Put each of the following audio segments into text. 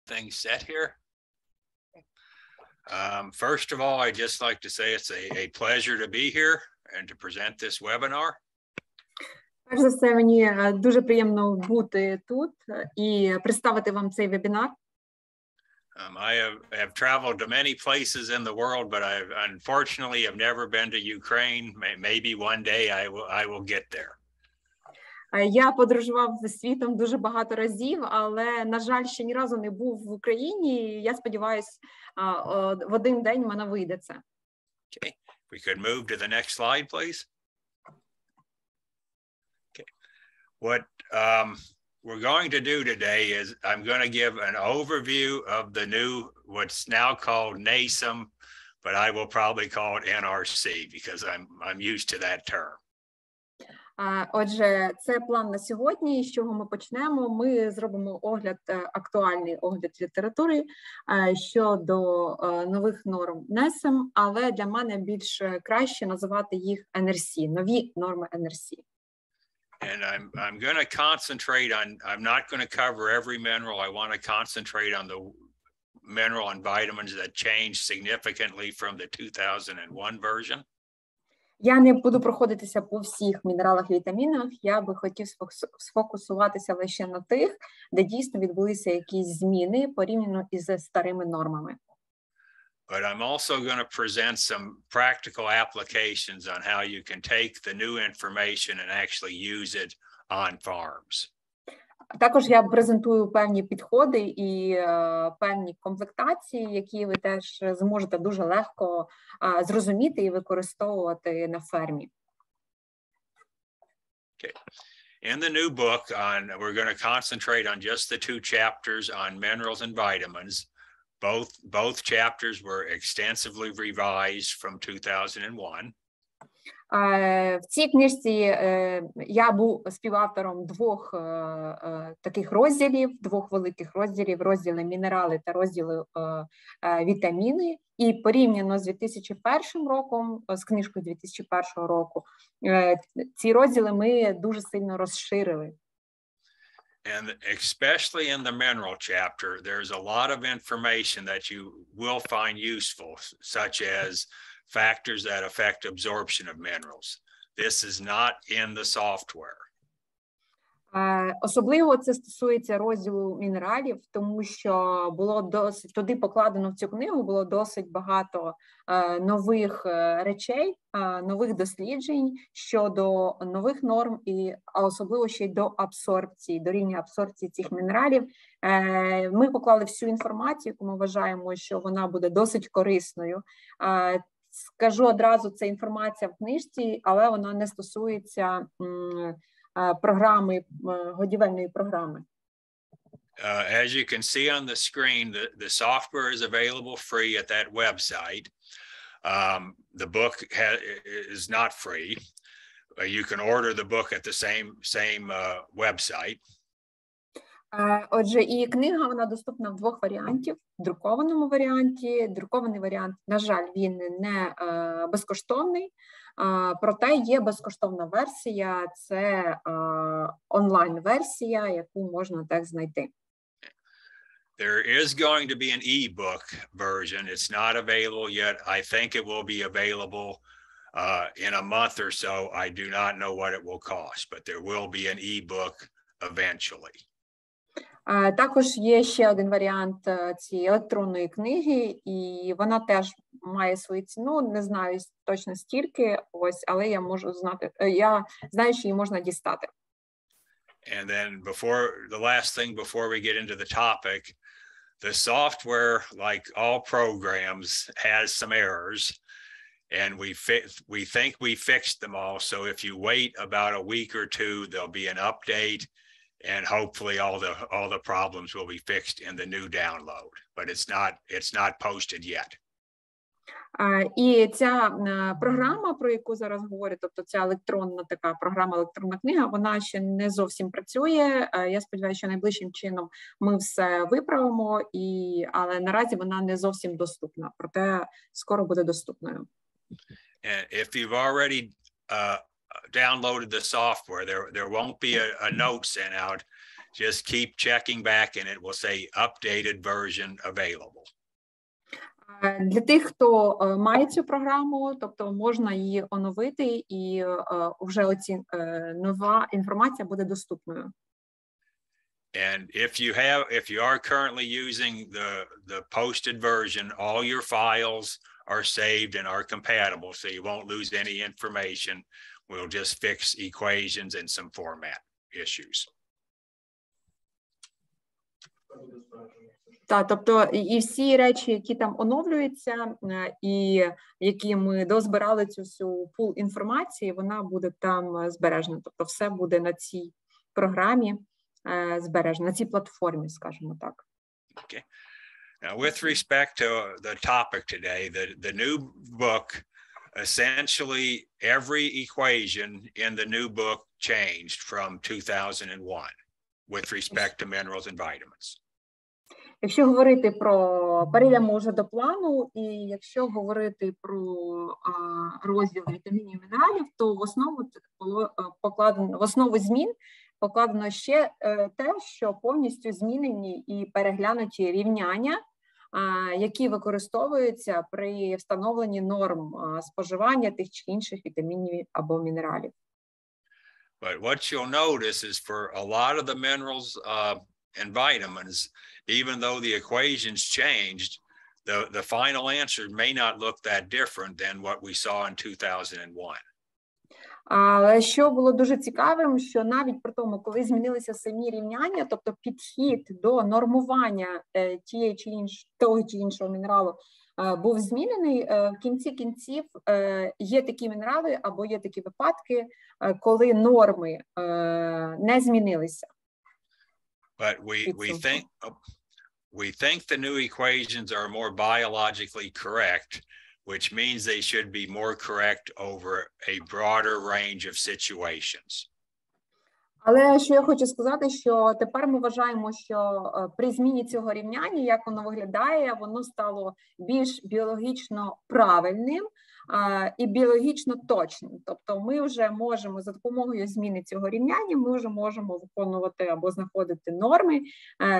things set here. First of all, I'd just like to say it's a pleasure to be here and to present this webinar. Перш за все, мені дуже приємно бути тут і представити вам цей вебінар. I have traveled to many places in the world, but I unfortunately have never been to Ukraine. Maybe one day I will get there. Я подорожував світом дуже багато разів, але, на жаль, ще ні разу не був в Україні. Я сподіваюся, в один день мене вийде це. Okay, we could move to the next slide, please. Okay, what we're going to do today is I'm going to give an overview of the new, what's now called NASEM, but I will probably call it NRC because I'm used to that term. Отже, це план на сьогодні. З чого ми почнемо? Ми зробимо актуальний огляд літератури щодо нових норм NASEM, але для мене більш краще називати їх NRC, нові норми NRC. And I'm going to concentrate on, I'm not going to cover every mineral. I want to concentrate on the mineral and vitamins that changed significantly from the 2001 version. Я не буду проходитися по всіх мінералах і вітамінах, я би хотів сфокусуватися лише на тих, де дійсно відбулися якісь зміни порівняно із старими нормами. But I'm also going to present some practical applications on how you can take the new information and actually use it on farms. Також я презентую певні підходи і певні комплектації, які ви теж зможете дуже легко зрозуміти і використовувати на фермі. Okay. In the new book, we're going to concentrate on just the two chapters on minerals and vitamins. Both chapters were extensively revised from 2001. В цій книжці я був співавтором двох таких розділів, двох великих розділів, розділи мінерали та розділи вітаміни. І порівняно з 2001 роком, з книжкою 2001 року, ці розділи ми дуже сильно розширили. And especially in the mineral chapter, there's a lot of information that you will find useful, such as factors that affect absorption of minerals. This is not in the software. Особливо це стосується розділу мінералів, тому що було досить, туди покладено в цю книгу було досить багато нових речей, нових досліджень щодо нових норм, а особливо ще й до абсорбції, до рівня абсорбції цих мінералів. Ми поклали всю інформацію, яку ми вважаємо, що вона буде досить корисною. Скажу одразу, це інформація в книжці, але вона не стосується програми, годівельної програми. As you can see on the screen, the software is available free at that website. The book is not free. You can order the book at the same website. Отже, і книга, вона доступна в двох варіантів. В друкованому варіанті. Друкований варіант, на жаль, він не безкоштовний, проте є безкоштовна версія, це онлайн-версія, яку можна так знайти. There is going to be an e-book version. It's not available yet. I think it will be available in a month or so. I do not know what it will cost, but there will be an e-book eventually. Також є ще один варіант цієї електронної книги, і вона теж має свою ціну, не знаю точно стільки, ось, але я знаю, що її можна дістати. And then the last thing before we get into the topic, the software, like all programs, has some errors, and we think we fixed them all. So if you wait about a week or two, there'll be an update. And hopefully all the problems will be fixed in the new download, but it's not posted yet. І ця програма, про яку зараз говорю, тобто ця електронна така програма, електронна книга, вона ще не зовсім працює. Я сподіваюся, що найближчим чином ми все виправимо, але наразі вона не зовсім доступна, проте скоро буде доступною. If you've already downloaded the software, there won't be a note sent out. just keep checking back and it will say updated version available. Для тих, хто має цю програму, тобто можна її оновити і вже нова інформація буде доступною. And if you are currently using the posted version, all your files are saved and are compatible, so you won't lose any information. We'll just fix equations and some format issues. Так, тобто і всі речі, які там оновлюються, і які ми дозбирали цю всю пул інформації, вона буде там збережена. Тобто все буде на цій програмі збережено, на цій платформі, скажімо так. Okay. Now, with respect to the topic today, the new book, essentially every equation in the new book changed from 2001 with respect to minerals and vitamins. Якщо говорити про, перейдемо вже до плану, і якщо говорити про розділ вітамінів і мінералів, то в основу було покладено, в основу змін покладено ще те, що повністю змінені і переглянуті рівняння, які використовуються при встановленні норм споживання тих чи інших вітамінів або мінералів. But what you'll notice is for a lot of the minerals and vitamins, even though the equations changed, the final answer may not look that different than what we saw in 2001. Але що було дуже цікавим, що навіть при тому, коли змінилися самі рівняння, тобто підхід до нормування того чи іншого мінералу був змінений, в кінці кінців є такі мінерали або є такі випадки, коли норми не змінилися. But we think the new equations are more biologically correct, which means they should be more correct over a broader range of situations. Але що я хочу сказати, що тепер ми вважаємо, що при зміні цього рівняння, як воно виглядає, воно стало більш біологічно правильним і біологічно точним. Тобто ми вже можемо за допомогою зміни цього рівняння, ми вже можемо виконувати або знаходити норми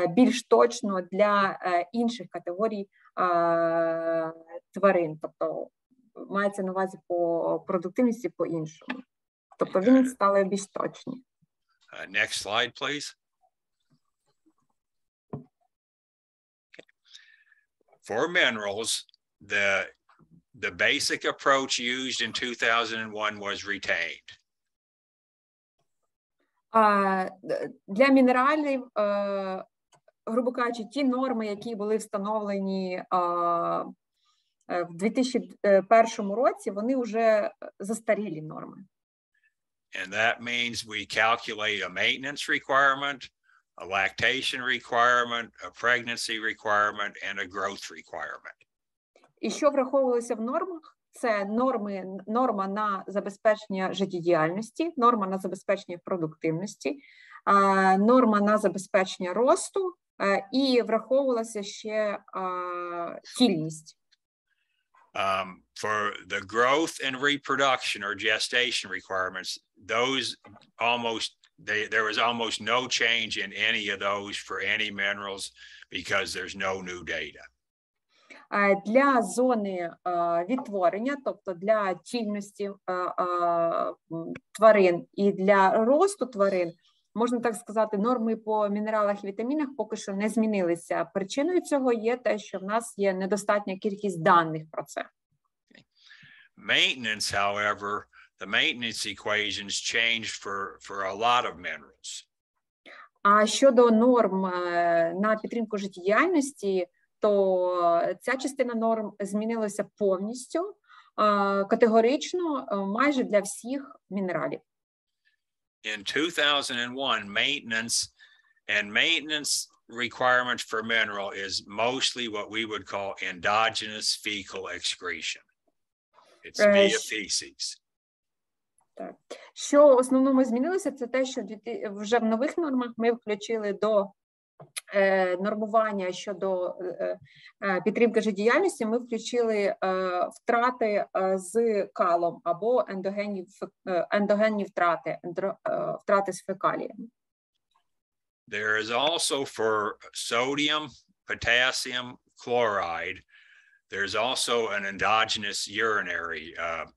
більш точно для інших категорій тварин. Тобто мається на увазі по продуктивності по-іншому. Тобто він стали більш точні. Next slide, please. Okay. For minerals, the basic approach used in 2001 was retained. Для мінералів, грубо кажучи, ті норми, які були встановлені в 2001 році, вони вже застарілі норми. And that means we calculate a maintenance requirement, a lactation requirement, a pregnancy requirement, and a growth requirement. І що враховувалося в нормах? Це норма на забезпечення життєдіяльності, норма на забезпечення продуктивності, норма на забезпечення росту і враховувалася ще кільність. For the growth and reproduction or gestation requirements, there was almost no change in any of those for any minerals because there's no new data. Для зони відтворення, тобто для кільності тварин і для росту тварин, можна так сказати, норми по мінералах і вітамінах поки що не змінилися. Причиною цього є те, що в нас є недостатня кількість даних про це. Maintenance, however, the maintenance equations changed for a lot of minerals. А щодо норм на підтримку життєдіяльності, то ця частина норм змінилася повністю, категорично, майже для всіх мінералів. In 2001, maintenance requirements for mineral is mostly what we would call endogenous fecal excretion. It's via feces. Так. Що в основному змінилося, це те, що вже в нових нормах ми включили до нормування щодо підтримки життєдіяльності, ми включили втрати з калом або ендогенні втрати з фекаліями. There is also for sodium, potassium, chloride, there's also an endogenous urinary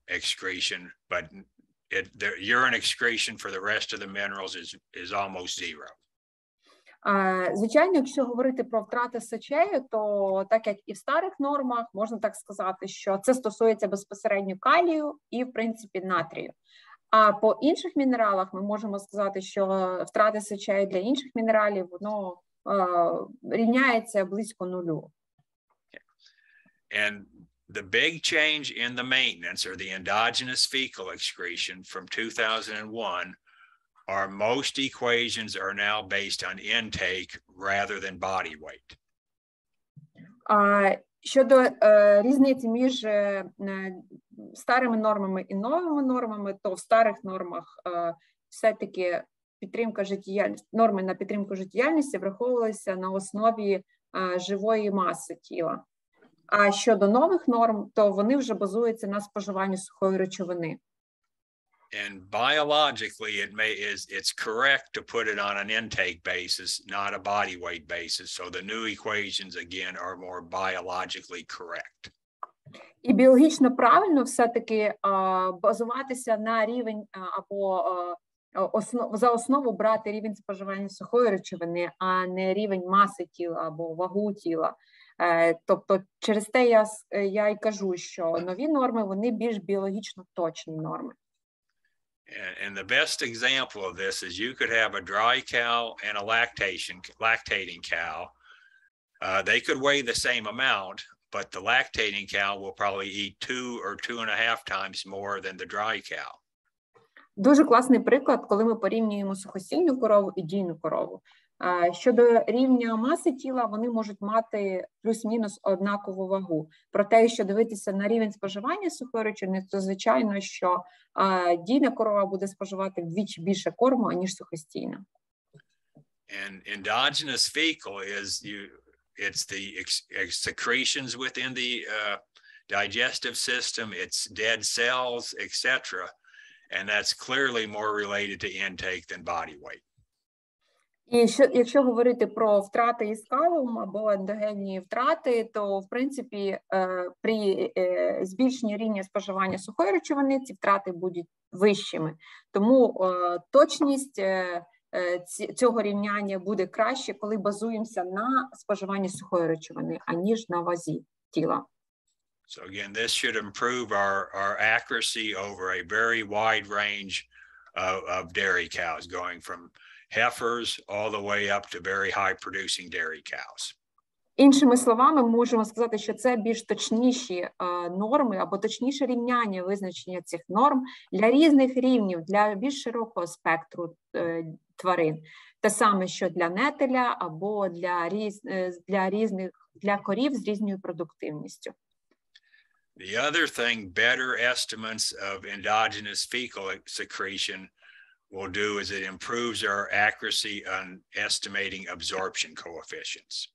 excretion, but the urine excretion for the rest of the minerals is almost zero. Звичайно, якщо говорити про втрати сечею, то так як і в старих нормах, можна так сказати, що це стосується безпосередньо калію і, в принципі, натрію. А по інших мінералах ми можемо сказати, що втрати сечею для інших мінералів, воно рівняється близько нулю. And the big change in the maintenance or the endogenous fecal excretion from 2001 are most equations are now based on intake rather than body weight. Щодо різниці між старими нормами і новими нормами, то в старих нормах все-таки підтримка життєдіяльності, норми на підтримку життєдіяльності враховувалися на основі живої маси тіла. А щодо нових норм, то вони вже базуються на споживанні сухої речовини. And biologically, it's correct to put it on an intake basis, not a body weight basis. So the new equations, again, are more biologically correct. І біологічно правильно все-таки базуватися на рівень або за основу брати рівень споживання сухої речовини, а не рівень маси тіла або вагу тіла. Тобто через те я й кажу, що нові норми, вони більш біологічно точні норми. And the best example of this is you could have a dry cow and a lactating cow. They could weigh the same amount, but the lactating cow will probably eat 2 or 2.5 times more than the dry cow. Дуже класний приклад, коли ми порівнюємо сухосільну корову і дійну корову. Щодо рівня маси тіла, вони можуть мати плюс-мінус однакову вагу. Проте, якщо дивитися на рівень споживання сухої речовини, то звичайно, що дійна корова буде споживати вдвічі більше корму, аніж сухостійна. And endogenous fecal it's the secretions within the digestive system, it's dead cells, etc. And that's clearly more related to intake than body weight. І якщо говорити про втрати із калом або ендогенні втрати, то, в принципі, при збільшенні рівня споживання сухої речовини ці втрати будуть вищими. Тому точність цього рівняння буде краще, коли базуємося на споживанні сухої речовини, аніж на вазі тіла. So again, this should improve our accuracy over a very wide range of dairy cows, going from heifers all the way up to very high producing dairy cows. Іншими словами, можемо сказати, що це більш точніші норми або точніше рівняння визначення цих норм для різних рівнів, для більш широкого спектру тварин. Те саме, що для нетеля або для корів з різною продуктивністю. The other thing, better estimates of endogenous fecal secretion will do is it improves our accuracy on estimating absorption coefficients.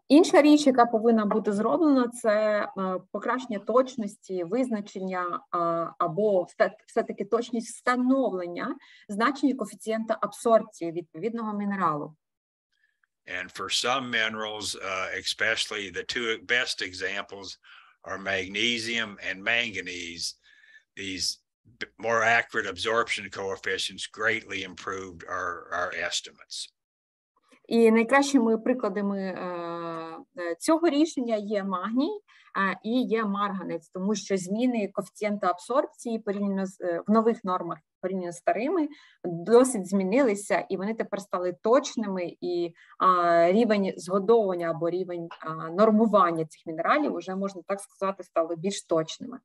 Інша річ, яка повинна бути зроблена, це покращення точності визначення або все-таки точність встановлення значення коефіцієнта абсорбції відповідного мінералу. And for some minerals, especially the two best examples are magnesium and manganese. These more accurate absorption coefficients greatly improved our estimates. І найкращими прикладами цього рішення є магній і є марганець, тому що зміни коефіцієнта абсорбції порівняно в нових нормах, порівняно з старими, досить змінилися, і вони тепер стали точними, і рівень згодовування або рівень нормування цих мінералів, вже, можна так сказати, стали більш точними.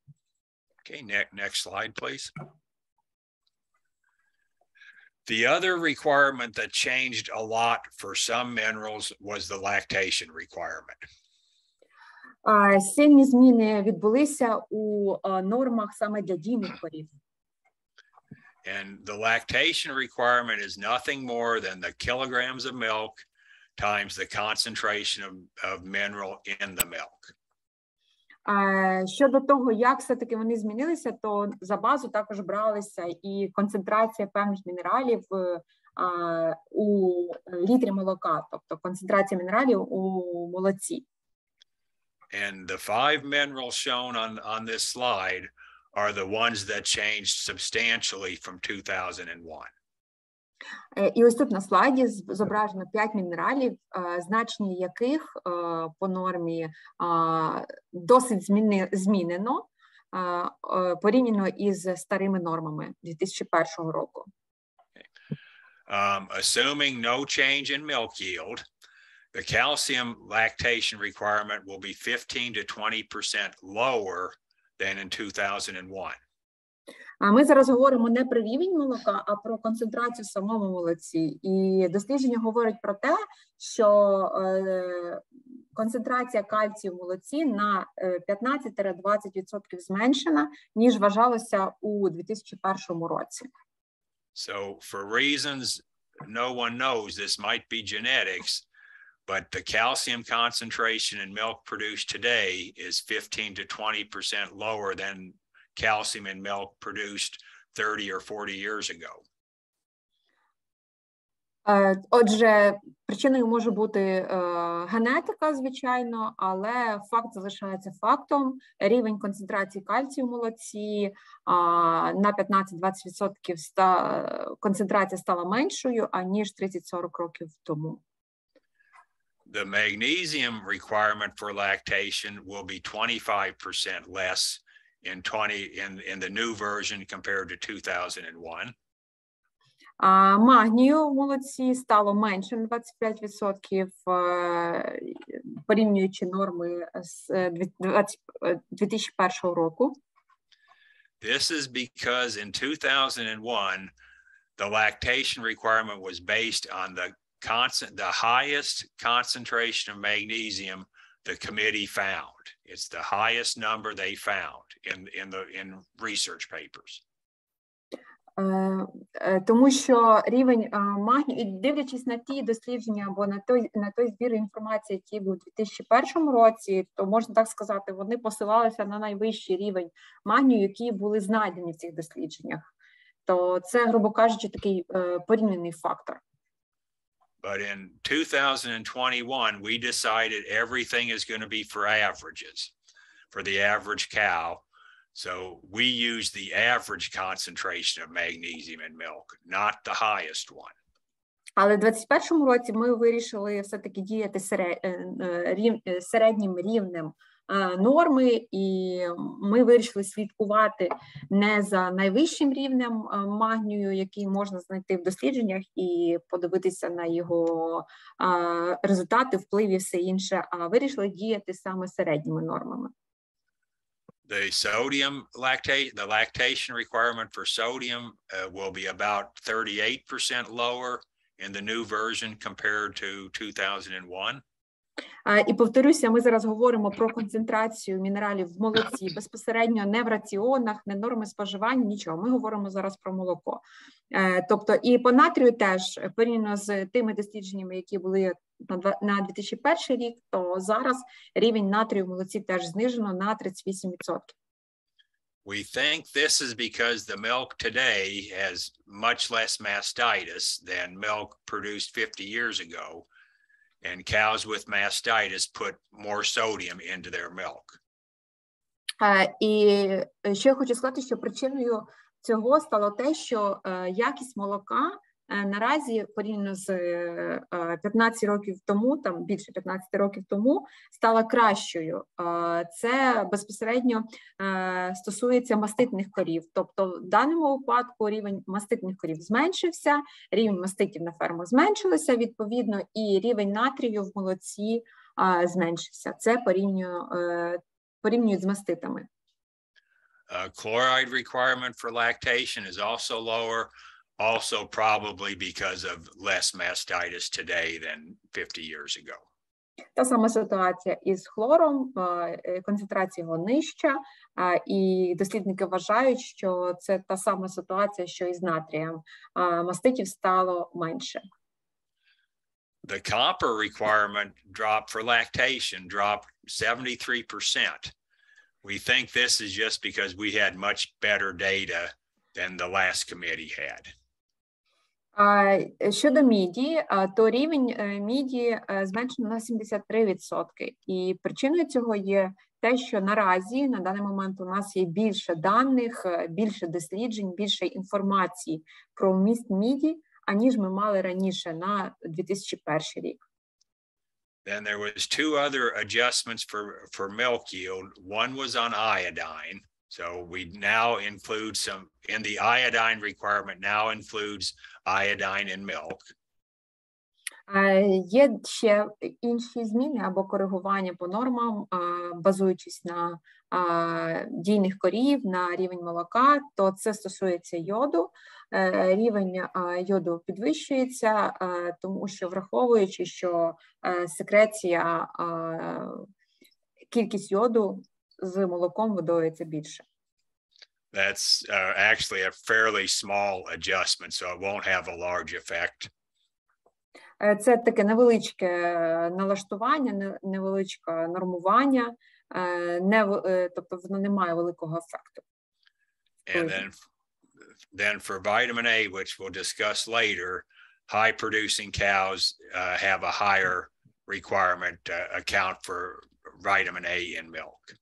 Okay, next slide, please. The other requirement that changed a lot for some minerals was the lactation requirement. Сильні зміни відбулися у нормах саме для дійних корів. And the lactation requirement is nothing more than the kilograms of milk times the concentration of mineral in the milk. Щодо того, як все-таки вони змінилися, то за базу також бралися і концентрація певних мінералів у літрі молока, тобто концентрація мінералів у молоці. And the 5 minerals shown on this slide are the ones that changed substantially from 2001. І ось тут на слайді зображено 5 мінералів, значення яких по нормі досить змінено порівняно із старими нормами 2001 року. Assuming no change in milk yield, the calcium lactation requirement will be 15 to 20% lower than in 2001. А ми зараз говоримо не про рівень молока, а про концентрацію в самому молоці. І дослідження говорять про те, що концентрація кальцію в молоці на 15-20% зменшена, ніж вважалося у 2001 році. So for reasons no one knows, this might be genetics, but the calcium concentration in milk produced today is 15 to 20% lower than calcium in milk produced 30 or 40 years ago. Отже, причиною може бути генетика, звичайно, але факт залишається фактом. Рівень концентрації кальцію в молоці на 15-20% концентрація стала меншою, аніж 30-40 років тому. The magnesium requirement for lactation will be 25% less in the new version compared to 2001. Магнію в молоці стало менше на 25%, порівнюючи норми з 2001 року. This is because in 2001, the lactation requirement was based on the highest concentration of magnesium the committee found. It's the highest number they found in research papers. Тому що рівень магнію, дивлячись на ті дослідження або на той збір інформації, який був у 2001 році, то можна так сказати, вони посилалися на найвищий рівень магнію, які були знайдені в цих дослідженнях. То це, грубо кажучи, такий порівняний фактор. But in 2021, we decided everything is going to be for averages, for the average cow. So we use the average concentration of magnesium in milk, not the highest one. Але в 2021 році ми вирішили все-таки діяти середнім рівнем норми, і ми вирішили слідкувати не за найвищим рівнем магнію, який можна знайти в дослідженнях, і подивитися на його результати, вплив і все інше, а вирішили діяти саме середніми нормами. The lactation requirement for sodium will be about 38% lower in the new version compared to 2001. І повторюся, ми зараз говоримо про концентрацію мінералів в молоці, безпосередньо не в раціонах, не норми споживання, нічого. Ми говоримо зараз про молоко. Тобто і по натрію теж, порівняно з тими дослідженнями, які були на 2001 рік, то зараз рівень натрію в молоці теж знижено на 38%. We think this is because the milk today has much less mastitis than milk produced 50 years ago. And cows with mastitis put more sodium into their milk. І ще я хочу сказати, що причиною цього стало те, що якість молока наразі порівняно з 15 років тому, там більше 15 років тому, стала кращою. Це безпосередньо стосується маститних корів. Тобто в даному випадку рівень маститних корів зменшився, рівень маститів на фермах зменшилося, відповідно, і рівень натрію в молоці зменшився. Це порівнюють з маститами. Chloride requirement for lactation is also lower, also probably because of less mastitis today than 50 years ago. Та сама ситуація із хлором, концентрація його нижча, і дослідники вважають, що це та сама ситуація, що і з натрієм. Маститів стало менше. The copper requirement drop for lactation dropped 73%. We think this is just because we had much better data than the last committee had. Щодо міді, то рівень міді зменшено на 73%. І причиною цього є те, що наразі, на даний момент, у нас є більше даних, більше досліджень, більше інформації про вміст міді, аніж ми мали раніше на 2001 рік. Then there was two other adjustments for milk yield. One was on iodine. So we now include some, in the iodine requirement now includes iodine in milk. Є ще інші зміни або коригування по нормам, базуючись на дійних корів, на рівень молока, то це стосується йоду. Рівень йоду підвищується, тому що враховуючи, що секреція, кількість йоду з молоком видається більше. That's actually a fairly small adjustment, so it won't have a large effect. Це таке невеличке налаштування, невеличке нормування, тобто воно не має великого ефекту. And then for vitamin A, which we'll discuss later, high producing cows have a higher requirement to account for vitamin A in milk.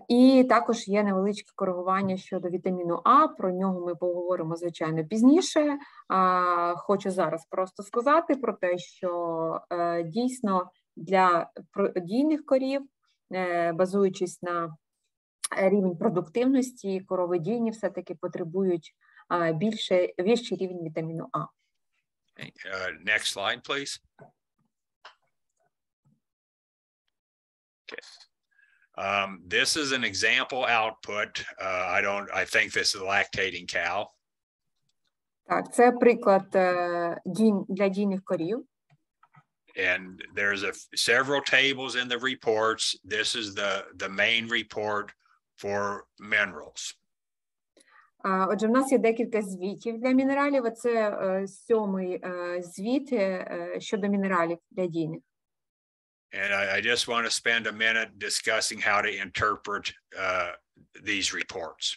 І також є невеличке коригування щодо вітаміну А, про нього ми поговоримо, звичайно, пізніше. Хочу зараз просто сказати про те, що дійсно для дійних корів, базуючись на рівень продуктивності, корови дійні все-таки потребують вищий рівень вітаміну А. Next slide, please. Okay. This is an example output. I think this is a lactating cow. Так, це приклад для дійних корів. And there's several tables in the reports. This is the main report for minerals. Отже, в нас є декілька звітів для мінералів. Це 7-й звіт щодо мінералів для дійних. And I just want to spend a minute discussing how to interpret these reports.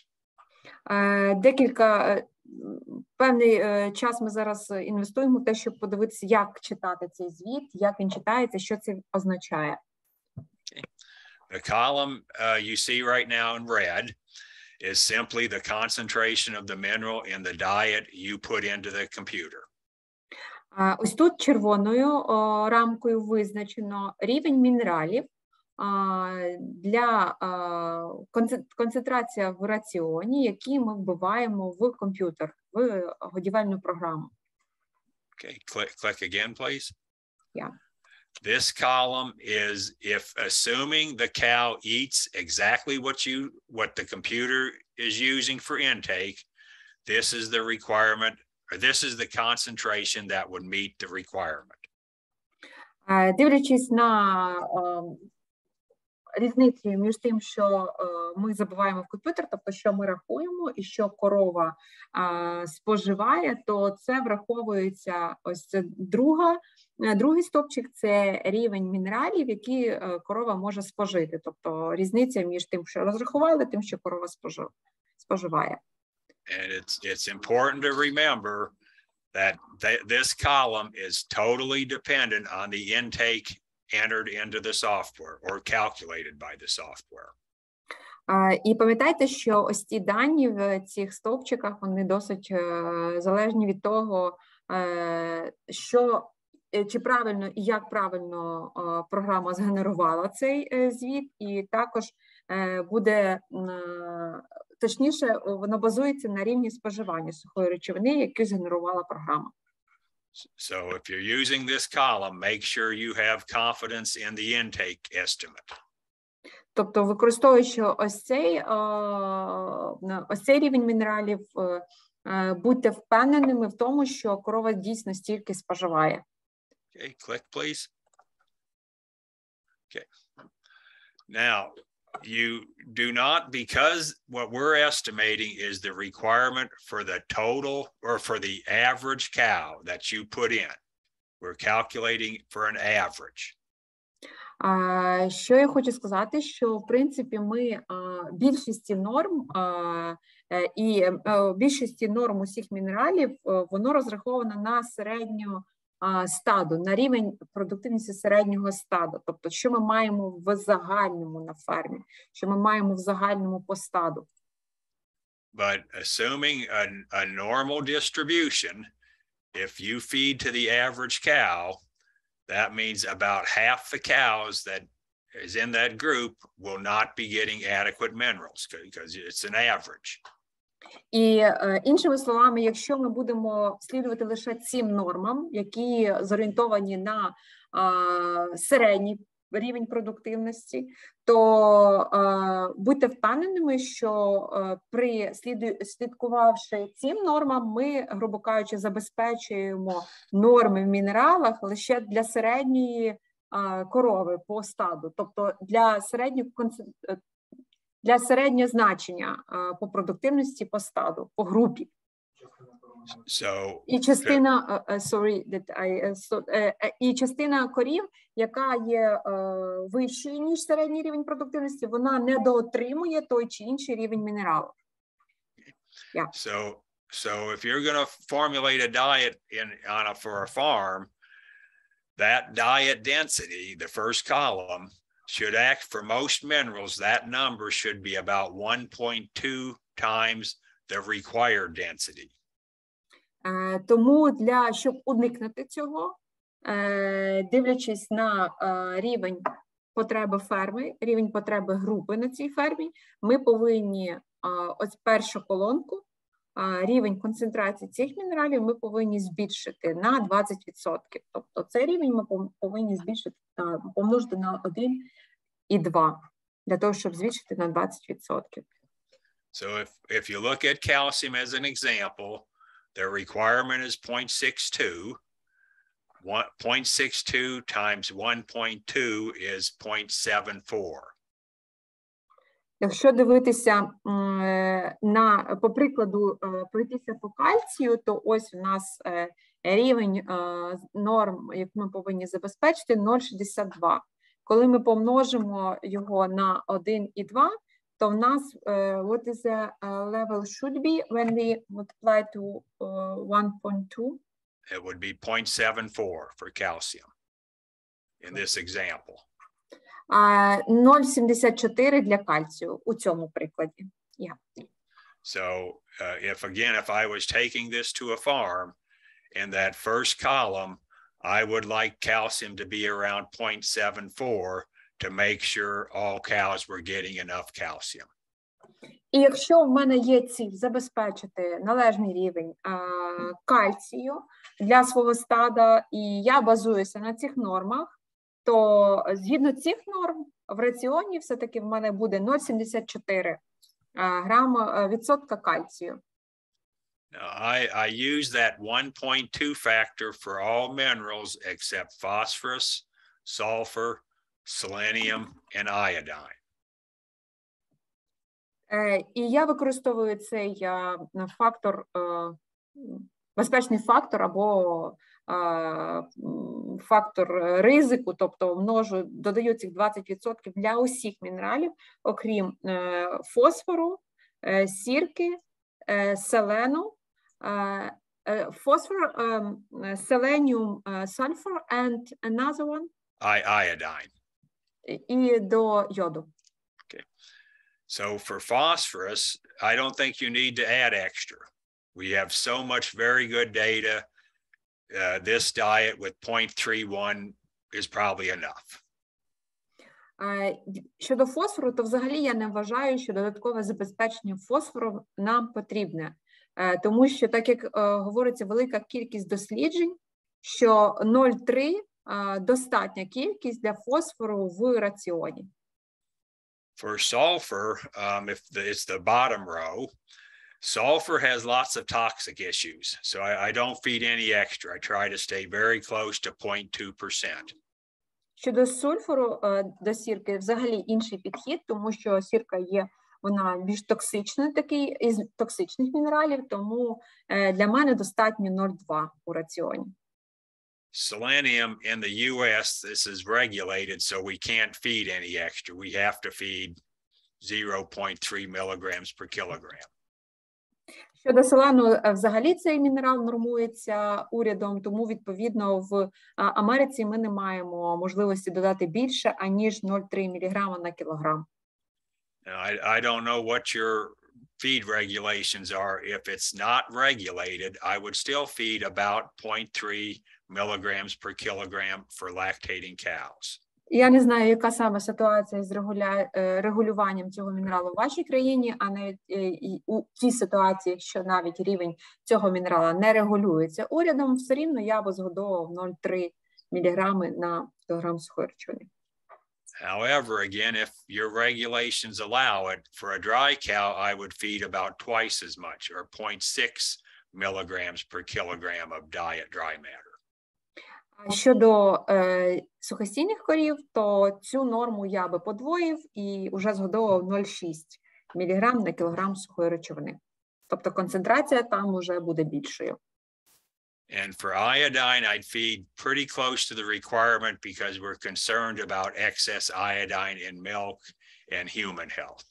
Певний час ми зараз інвестуємо в те, щоб подивитися, як читати цей звіт, як він читається, що це означає. Okay. The column you see right now in red is simply the concentration of the mineral in the diet you put into the computer. Ось тут червоною рамкою визначено рівень мінералів для концентрація в раціоні, які ми вбиваємо в комп'ютер, в годівельну програму. Okay, click again, please. Yeah. This column is if assuming the cow eats exactly what the computer is using for intake, this is the requirement. This is the concentration that would meet the requirement. Дивлячись на різницю між тим, що ми забиваємо в комп'ютер, тобто що ми рахуємо і що корова споживає, то це враховується, ось це другий стовпчик – це рівень мінералів, які корова може спожити. Тобто різниця між тим, що розрахували, тим, що корова споживає. And it's important to remember that this column is totally dependent on the intake entered into the software or calculated by the software. І пам'ятайте, що ось ці дані в цих стовпчиках, вони досить залежні від того, чи правильно і як правильно програма згенерувала цей звіт, і також буде, точніше, воно базується на рівні споживання сухої речовини, яку згенерувала програма. So if you're using this column, make sure you have confidence in the intake estimate. Тобто, використовуючи ось цей рівень мінералів, будьте впевненими в тому, що корова дійсно стільки споживає. Okay, click, please. Okay. Now, you do not, because what we're estimating is the requirement for the total or for the average cow that you put in. We're calculating for an average. Що я хочу сказати, що в принципі ми більшості норм більшості норм усіх мінералів воно розраховано на середню стаду, на рівень продуктивності середнього стаду. Тобто, що ми маємо в загальному на фермі, що ми маємо в загальному по стаду. But assuming a normal distribution, if you feed to the average cow, that means about half the cows that is in that group will not be getting adequate minerals because it's an average. І іншими словами, якщо ми будемо слідувати лише цим нормам, які зорієнтовані на середній рівень продуктивності, то будьте впевненими, що слідкувавши цим нормам, ми, грубо кажучи, забезпечуємо норми в мінералах лише для середньої корови по стаду, тобто для середнього значення по продуктивності по стаду, по групі. І частина корів, яка є вищою, ніж середній рівень продуктивності, вона недоотримує той чи інший рівень мінералу. Yeah. So if you're going to formulate a diet for a farm, that diet density, the first column, should act for most minerals. That number should be about 1.2 times the required density. Тому щоб уникнути цього, дивлячись на рівень потреби ферми, рівень потреби групи на цій фермі, ми повинні ось першу колонку, рівень концентрації цих мінералів ми повинні збільшити на 20%. Тобто цей рівень ми повинні збільшити, помножити на 1,2 для того, щоб збільшити на 20%. So if you look at calcium as an example, the requirement is 0.62. 0.62 times 1.2 is 0.74. Якщо дивитися по прикладу, пройтися по кальцію, то ось у нас рівень норм, як ми повинні забезпечити, 0,62. Коли ми помножимо його на 1,2, то в нас what is the level should be when we multiply to 1.2? It would be 0.74 for calcium in this example. 0,74 для кальцію у цьому прикладі. Yeah. So if I was taking this to a farm, in that first column, I would like calcium to be around 0.74 to make sure all cows were getting enough calcium. І якщо в мене є ціль забезпечити належний рівень кальцію для свого стада, і я базуюся на цих нормах, то згідно цих норм в раціоні все-таки в мене буде 0,74 грама відсотка кальцію. I use that 1.2 factor for all minerals except phosphorus, sulfur, selenium, and iodine. І я використовую цей фактор, безпечний фактор або фактор ризику, тобто додаю цих 20% для усіх мінералів, окрім фосфору, сірки, селену, фосфор, selenium, sulfur, and another one? Iodine. І до йоду. Okay. So for phosphorus, I don't think you need to add extra. We have so much very good data. This diet with 0.31 is probably enough. Щодо фосфору, то взагалі я не вважаю, що додаткове забезпечення фосфором нам потрібне. Тому що, так як говориться, велика кількість досліджень, що 0,3 достатня кількість для фосфору в раціоні. For sulfur, if it's the bottom row, sulfur has lots of toxic issues. So I don't feed any extra. I try to stay very close to 0.2%. Щодо сульфуру, до сірки взагалі інший підхід, тому що сірка є, вона більш токсична, такий із токсичних мінералів, тому для мене достатньо 0,2 у раціоні. selenium in the US, this is regulated, so we can't feed any extra. We have to feed 0.3 milligrams per kilogram. Щодо селену, взагалі цей мінерал нормується урядом, тому, відповідно, в Америці ми не маємо можливості додати більше, аніж 0,3 мг на кілограм. I don't know what your feed regulations are. If it's not regulated, I would still feed about 0.3 milligrams per kilogram for lactating cows. Я не знаю, яка саме ситуація з регулюванням цього мінералу в вашій країні, а навіть у тій ситуації, якщо навіть рівень цього мінерала не регулюється урядом, все рівно я би згодовував 0,3 мг на кілограм сухої речовини. However, again, if your regulations allow it, for a dry cow, I would feed about twice as much, or 0.6 milligrams per kilogram of diet dry matter. Щодо сухостійних корів, то цю норму я би подвоїв і вже згодовував 0,6 мг на кілограм сухої речовини. Тобто концентрація там вже буде більшою. And for iodine, I'd feed pretty close to the requirement because we're concerned about excess iodine in milk and human health.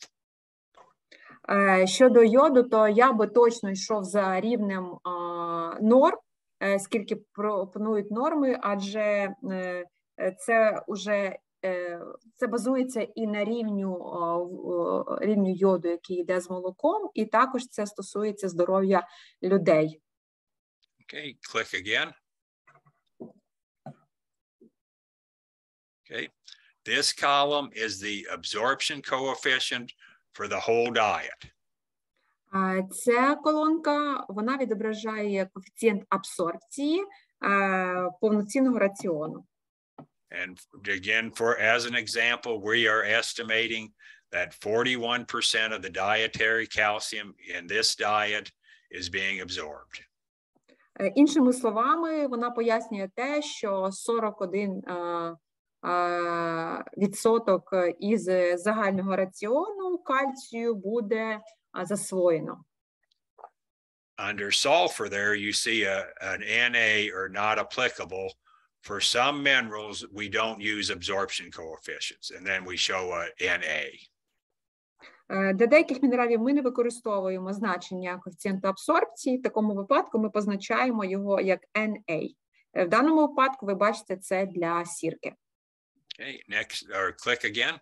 Щодо йоду, то я би точно йшов за рівнем норм, скільки пропонують норми, адже це базується і на рівню йоду, який йде з молоком, і також це стосується здоров'я людей. Okay, click again. Okay, this column is the absorption coefficient for the whole diet. Ця колонка, вона відображає коефіцієнт абсорбції повноцінного раціону. And again, as an example, we are estimating that 41% of the dietary calcium in this diet is being absorbed. Іншими словами, вона пояснює те, що 41% із загального раціону кальцію буде засвоєно. Under sulfur there, you see an Na or not applicable. For some minerals, we don't use absorption coefficients, and then we show a Na. Для деяких мінералів ми не використовуємо значення коефіцієнту абсорбції. В такому випадку ми позначаємо його як Na. В даному випадку ви бачите це для сірки. Okay, next, or click again.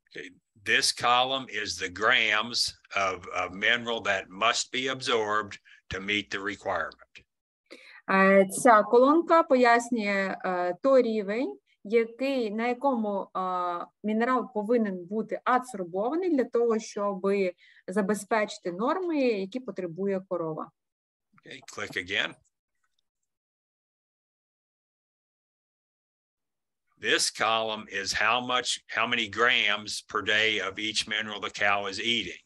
Okay, this column is the grams of mineral that must be absorbed to meet the requirement. Ця колонка пояснює той рівень, на якому мінерал повинен бути адсорбований для того, щоб забезпечити норми, які потребує корова. Okay, click again. This column is how many grams per day of each mineral the cow is eating.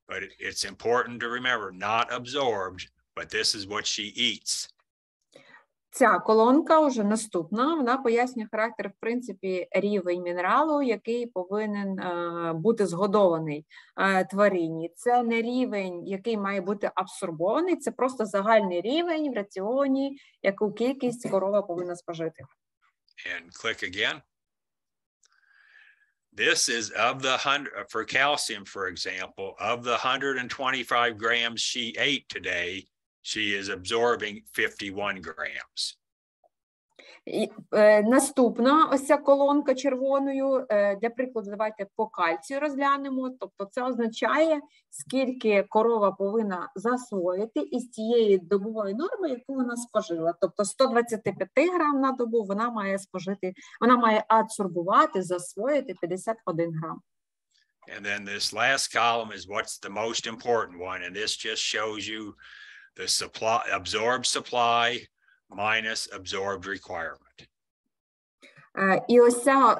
But it's important to remember, not absorbed, but this is what she eats. Ця колонка вже наступна, вона пояснює характер, в принципі, рівень мінералу, який повинен бути згодований тварині. Це не рівень, який має бути абсорбований, це просто загальний рівень в раціоні, яку кількість корова повинна спожити. And click again. This is of the 100, for calcium, for example, of the 125 grams she ate today, she is absorbing 51 grams. Наступна ось ця колонка червоною, для прикладу, давайте по кальцію розглянемо. Тобто це означає, скільки корова повинна засвоїти із тієї добової норми, яку вона спожила. Тобто 125 грам на добу вона має адсорбувати, засвоїти 51 грам. And then this last column is what's the most important one, and this just shows you the supply, absorbed supply minus absorbed requirement. І ось ця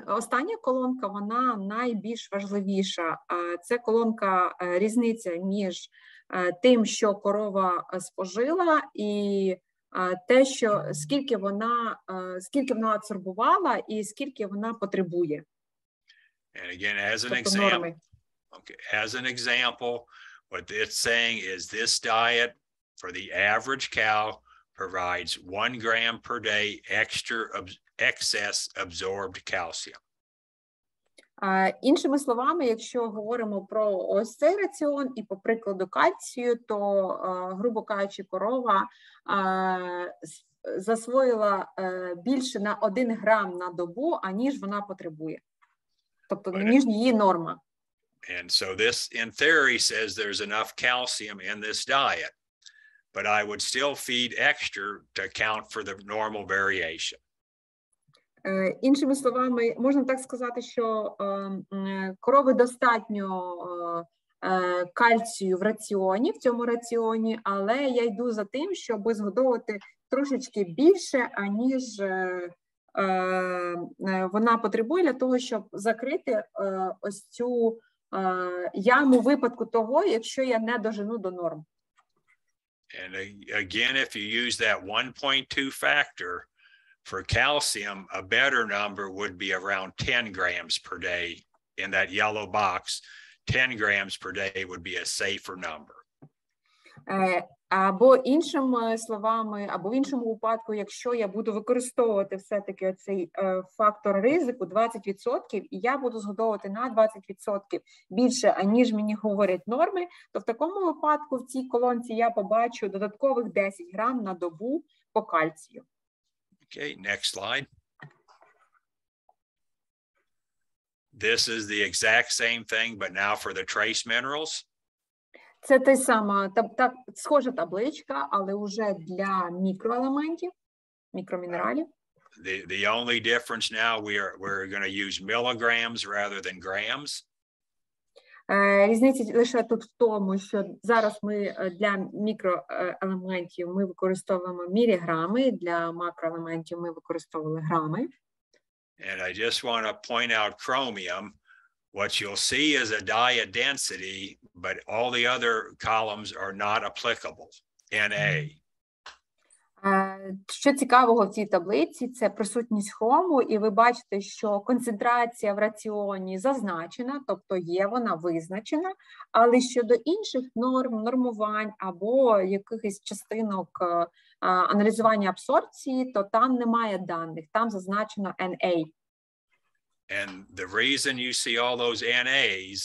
остання колонка, вона найбільш важливіша. Це колонка різниця між тим, що корова спожила, і те, що скільки вона адсорбувала і скільки вона потребує. And again, as an example, what it's saying is this diet for the average cow provides 1 gram per day excess absorbed calcium. Іншими словами, якщо говоримо про ось цей раціон і по прикладу кальцію, то, грубо кажучи, корова засвоїла більше на 1 грам на добу, аніж вона потребує. Тобто, ніж її норма. And so this, in theory, says there's enough calcium in this diet, but I would still feed extra to account for the normal variation. Іншими словами, можна так сказати, що корови достатньо кальцію в раціоні, в цьому раціоні, але я йду за тим, щоб згодовувати трошечки більше, аніж вона потребує для того, щоб закрити ось цю яму випадку того, якщо я не дожену до норм. And again, if you use that 1.2 factor for calcium, a better number would be around 10 grams per day. In that yellow box, 10 grams per day would be a safer number. Або іншими словами, або в іншому випадку, якщо я буду використовувати все-таки цей фактор ризику 20%, і я буду згодовувати на 20% більше, аніж мені говорять норми, то в такому випадку в цій колонці я побачу додаткових 10 грам на добу по кальцію. Okay, next slide. This is the exact same thing, but now for the trace minerals. Це та сама, схожа табличка, але вже для мікроелементів, мікромінералів. The only difference now we're going to use milligrams rather than grams. Різниця лише тут в тому, що зараз ми для мікроелементів ми використовуємо міліграми, для макроелементів ми використовували грами. And I just want to point out chromium. What you'll see is a diet density, but all the other columns are not applicable. Na. Що цікавого в цій таблиці, це присутність хрому, і ви бачите, що концентрація в раціоні зазначена, тобто є вона визначена, але щодо інших норм, нормувань або якихось частинок аналізування абсорбції, то там немає даних, там зазначено NA. And the reason you see all those NAs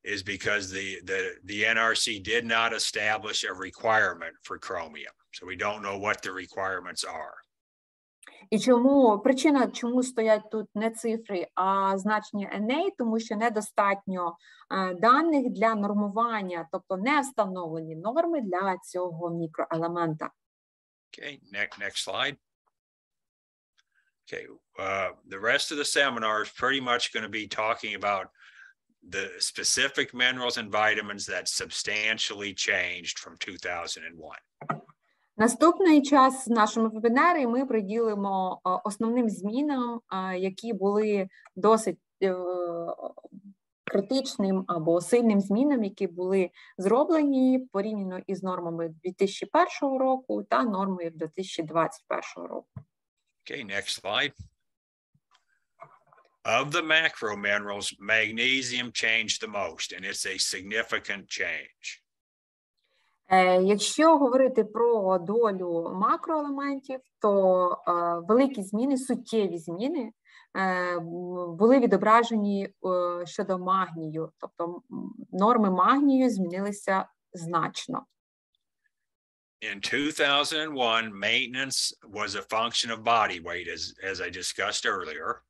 is because the NRC did not establish a requirement for chromium. So we don't know what the requirements are. І причина, чому стоять тут не цифри, а значення NA, тому що недостатньо даних для нормування, тобто не встановлені норми для цього мікроелемента. Okay, next slide. Okay, the rest of the seminar is pretty much going to be talking about the specific minerals and vitamins that substantially changed from 2001. Наступний час в нашому вебінарі ми приділимо основним змінам, які були досить критичним або сильним змінам, які були зроблені порівняно із нормами 2001 року та нормою 2021 року. Okay, next slide. Of the macro minerals, magnesium changed the most, and it's a significant change. Якщо говорити про долю макроелементів, то великі зміни, суттєві зміни були відображені щодо магнію, тобто норми магнію змінилися значно. In 2001, maintenance was a function of body weight, as I discussed earlier.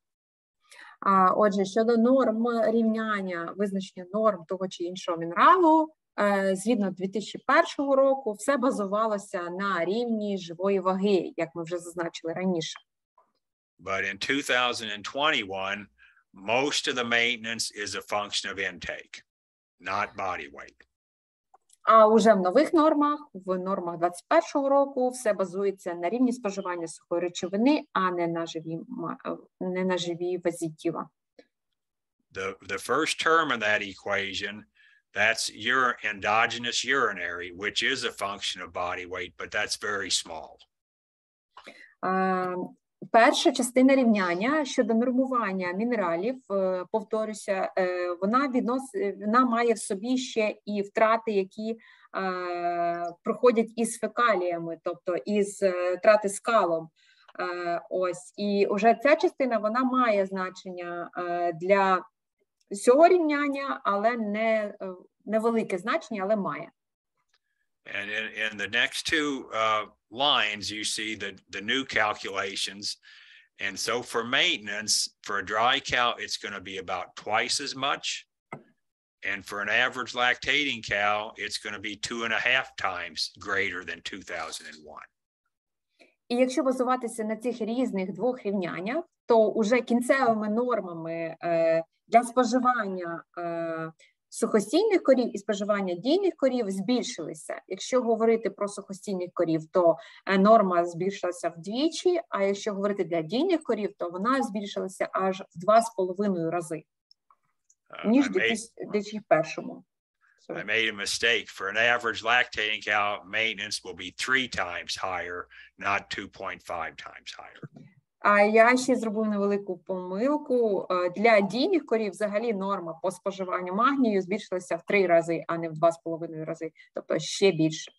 Отже, щодо норм рівняння, визначення норм того чи іншого мінералу, згідно 2001 року, все базувалося на рівні живої ваги, як ми вже зазначили раніше. But in 2021, most of the maintenance is a function of intake, not body weight. А уже в нових нормах, в нормах 2021 року, все базується на рівні споживання сухої речовини, а не на живій вазі тіла. The first term in that equation, that's your endogenous urinary, which is a function of body weight, but that's very small. Перша частина рівняння щодо нормування мінералів, повторюся, вона має в собі ще і втрати, які проходять із фекаліями, тобто із втрати скалом. Ось, і вже ця частина, вона має значення для цього рівняння, але не велике значення, але має. And in the next two lines, you see the new calculations. And so for maintenance, for a dry cow, it's going to be about twice as much. And for an average lactating cow, it's going to be 2.5 times greater than 2001. І якщо базуватися на цих різних двох рівняннях, то уже кінцевими нормами для споживання сухостійних корів і споживання дійних корів збільшилися. Якщо говорити про сухостійних корів, то норма збільшилася вдвічі, а якщо говорити для дійних корів, то вона збільшилася аж в 2,5 рази, ніж в 2001. I made a mistake. For an average lactating cow, maintenance will be 3 times higher, not 2.5 times higher. А я ще зробив невелику помилку. Для дійних корів взагалі норма по споживанню магнію збільшилася в 3 рази, а не в 2,5 рази, тобто ще більше.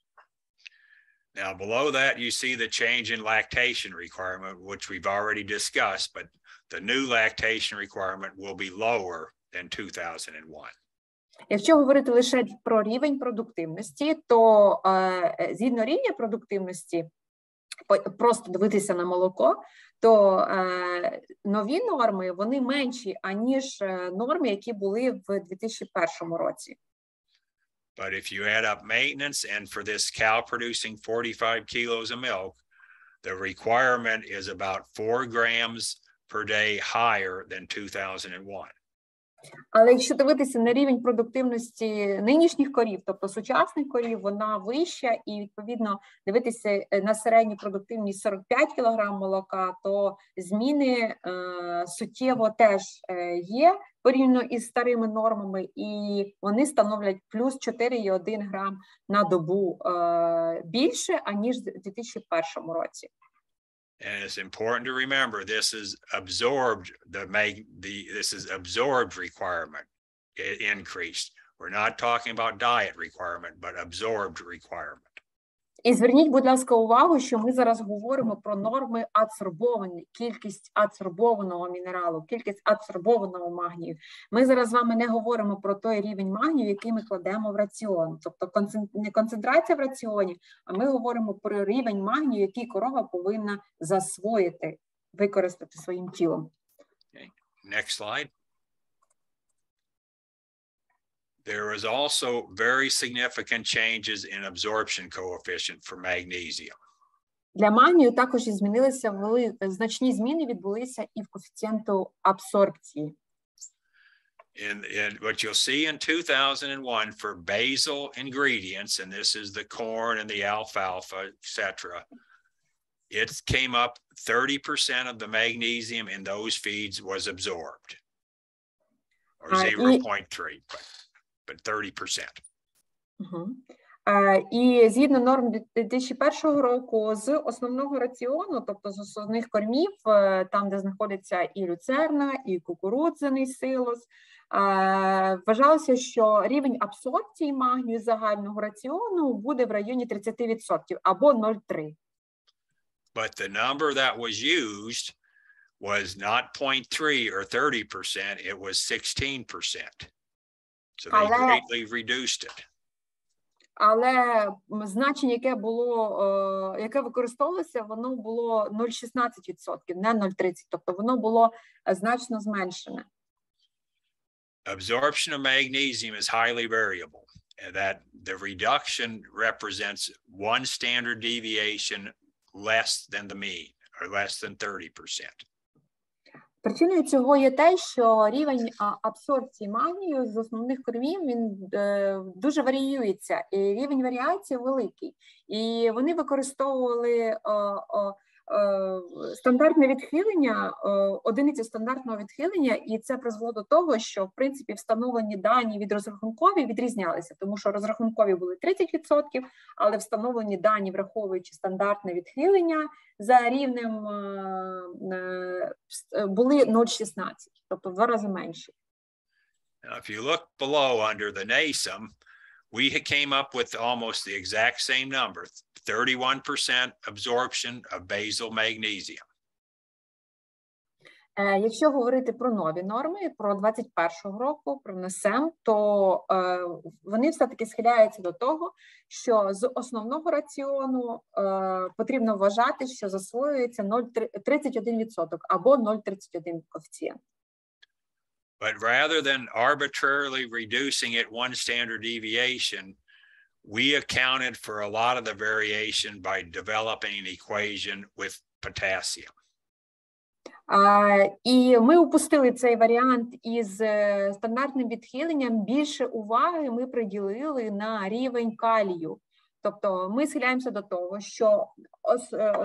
Now below that you see the change in lactation requirement, which we've already discussed, but the new lactation requirement will be lower than 2001. Якщо говорити лише про рівень продуктивності, то згідно рівня продуктивності, просто дивитися на молоко, то нові норми, вони менші, аніж норми, які були в 2001 році. But if you add up maintenance and for this cow producing 45 kilos of milk, the requirement is about 4 grams per day higher than 2001. Але якщо дивитися на рівень продуктивності нинішніх корів, тобто сучасних корів, вона вища, і відповідно дивитися на середню продуктивність 45 кг молока, то зміни суттєво теж є порівняно із старими нормами, і вони становлять плюс 4,1 грам на добу більше, аніж в 2001 році. And it's important to remember this is absorbed, this is absorbed requirement increased. We're not talking about diet requirement, but absorbed requirement. І зверніть, будь ласка, увагу, що ми зараз говоримо про норми адсорбовані, кількість адсорбованого мінералу, кількість адсорбованого магнію. Ми зараз з вами не говоримо про той рівень магнію, який ми кладемо в раціон. Тобто не концентрація в раціоні, а ми говоримо про рівень магнію, який корова повинна засвоїти, використати своїм тілом. Okay. Next slide. There was also very significant changes in absorption coefficient for magnesium. Для магнію також змінилися значні зміни відбулися і в коефіцієнту абсорбції. And what you'll see in 2001 for basal ingredients, and this is the corn and the alfalfa, etc., it came up 30% of the magnesium in those feeds was absorbed, or 0.3. But 30%. І згідно норм 2001 року з основного раціону, тобто з основних кормів, там, де знаходиться і люцерна, і кукурудзяний силос, вважалося, що рівень абсорбції магнію загального раціону буде в районі 30% або 0,3. But the number that was used was not 0.3 or 30%, it was 16%. So they greatly reduced it. Але значення, яке використовувалося, воно було 0,16%, не 0,30%, тобто воно було значно зменшене. Absorption of magnesium is highly variable, and that the reduction represents one standard deviation less than the mean, or less than 30%. Причиною цього є те, що рівень абсорбції магнію з основних кормів, він дуже варіюється, і рівень варіації великий. І вони використовували стандартне відхилення, одиниця стандартного відхилення, і це призвело до того, що, в принципі, встановлені дані від розрахункові відрізнялися, тому що розрахункові були 30%, але встановлені дані, враховуючи стандартне відхилення, за рівнем були 0,16, тобто в 2 рази менші. Now, if you look below under the NASEM, we came up with almost the exact same number, 31% absorption of basal magnesium. Якщо говорити про нові норми, про 21-го року, про NASEM, то вони все-таки схиляються до того, що з основного раціону потрібно вважати, що засвоюється 0,31% або 0,31 коефіцієнт. But rather than arbitrarily reducing it one standard deviation, we accounted for a lot of the variation by developing an equation with potassium. І ми упустили цей варіант із стандартним відхиленням. Більше уваги ми приділили на рівень калію. Тобто ми схиляємося до того, що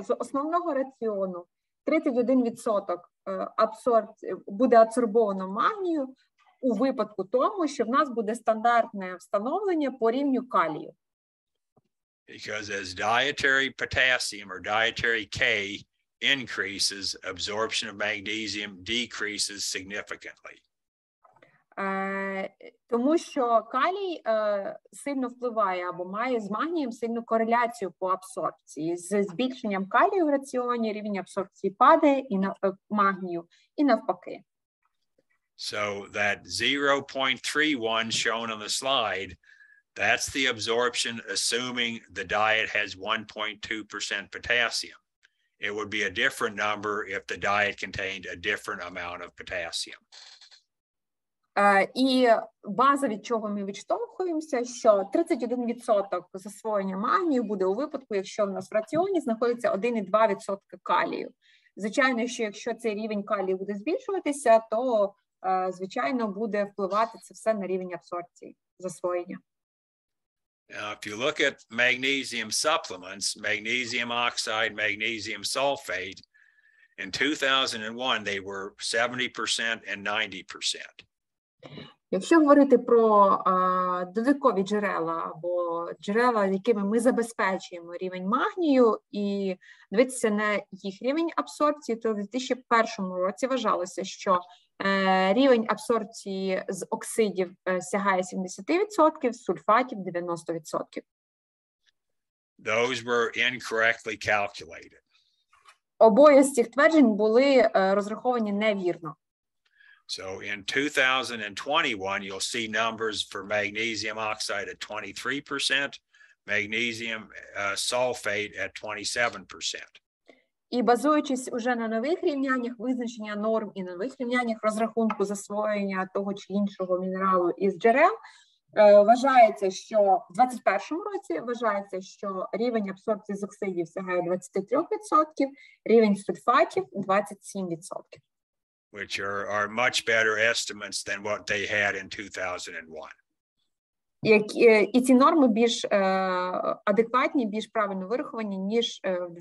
з основного раціону 31% буде адсорбовано магнію у випадку тому, що в нас буде стандартне встановлення по рівню калію. Because as dietary potassium or dietary K increases, absorption of magnesium decreases significantly. Тому що калій сильно впливає або має з магнієм сильну кореляцію по абсорбції. З збільшенням калію в раціоні рівень абсорбції падає і магнію, і навпаки. So that 0.31 shown on the slide, that's the absorption assuming the diet has 1.2% potassium. It would be a different number if the diet contained a different amount of potassium. І база, від чого ми відштовхуємося, що 31% засвоєння магнію буде у випадку, якщо в нас в раціоні знаходиться 1,2% калію. Звичайно, що якщо цей рівень калію буде збільшуватися, то, звичайно, буде впливати це все на рівень абсорбції, засвоєння. Now, if you look at magnesium supplements, magnesium oxide, magnesium sulfate, in 2001, they were 70% and 90%. Якщо говорити про додаткові джерела або джерела, якими ми забезпечуємо рівень магнію і дивитися на їх рівень абсорбції, то в 2001 році вважалося, що рівень абсорбції з оксидів сягає 70%, з сульфатів 90%. Those were incorrectly calculated. Обоє з цих тверджень були розраховані невірно. So in 2021, you'll see numbers for magnesium oxide at 23%, magnesium sulfate at 27%. І базуючись уже на нових рівняннях визначення норм і нових рівняннях розрахунку засвоєння того чи іншого мінералу із джерел, вважається, що в 2021 році вважається, що рівень абсорбції з оксидів сягає 23%, рівень сульфатів 27%. Which are much better estimates than what they had in 2001. І ці норми більш адекватні, більш правильно вираховані, ніж в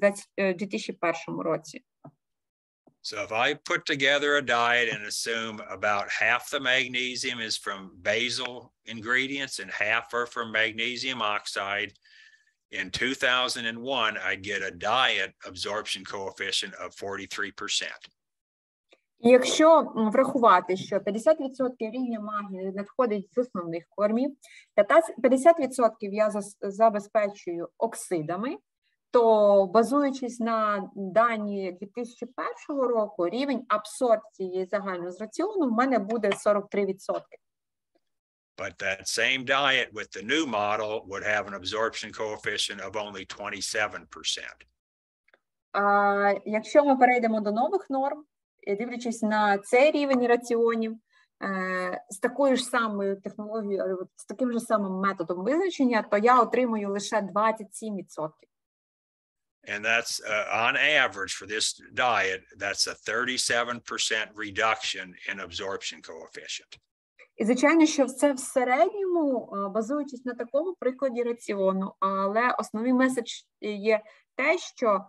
2001 році. So if I put together a diet and assume about half the magnesium is from basal ingredients and half are from magnesium oxide, in 2001, I'd get a diet absorption coefficient of 43%. Якщо врахувати, що 50% рівня магнію надходить з основних кормів, 50% я забезпечую оксидами, то, базуючись на дані 2001 року, рівень абсорбції загально з раціону в мене буде 43%. But that same diet with the new model would have an absorption coefficient of only 27%. Якщо ми перейдемо до нових норм, дивлячись на цей рівень раціонів, з такою ж самою технологією, з таким же самим методом визначення, то я отримую лише 27%. And that's on average for this diet, that's a 37% reduction in absorption coefficient. І, звичайно, що це в середньому, базуючись на такому прикладі раціону, але основний меседж є те, що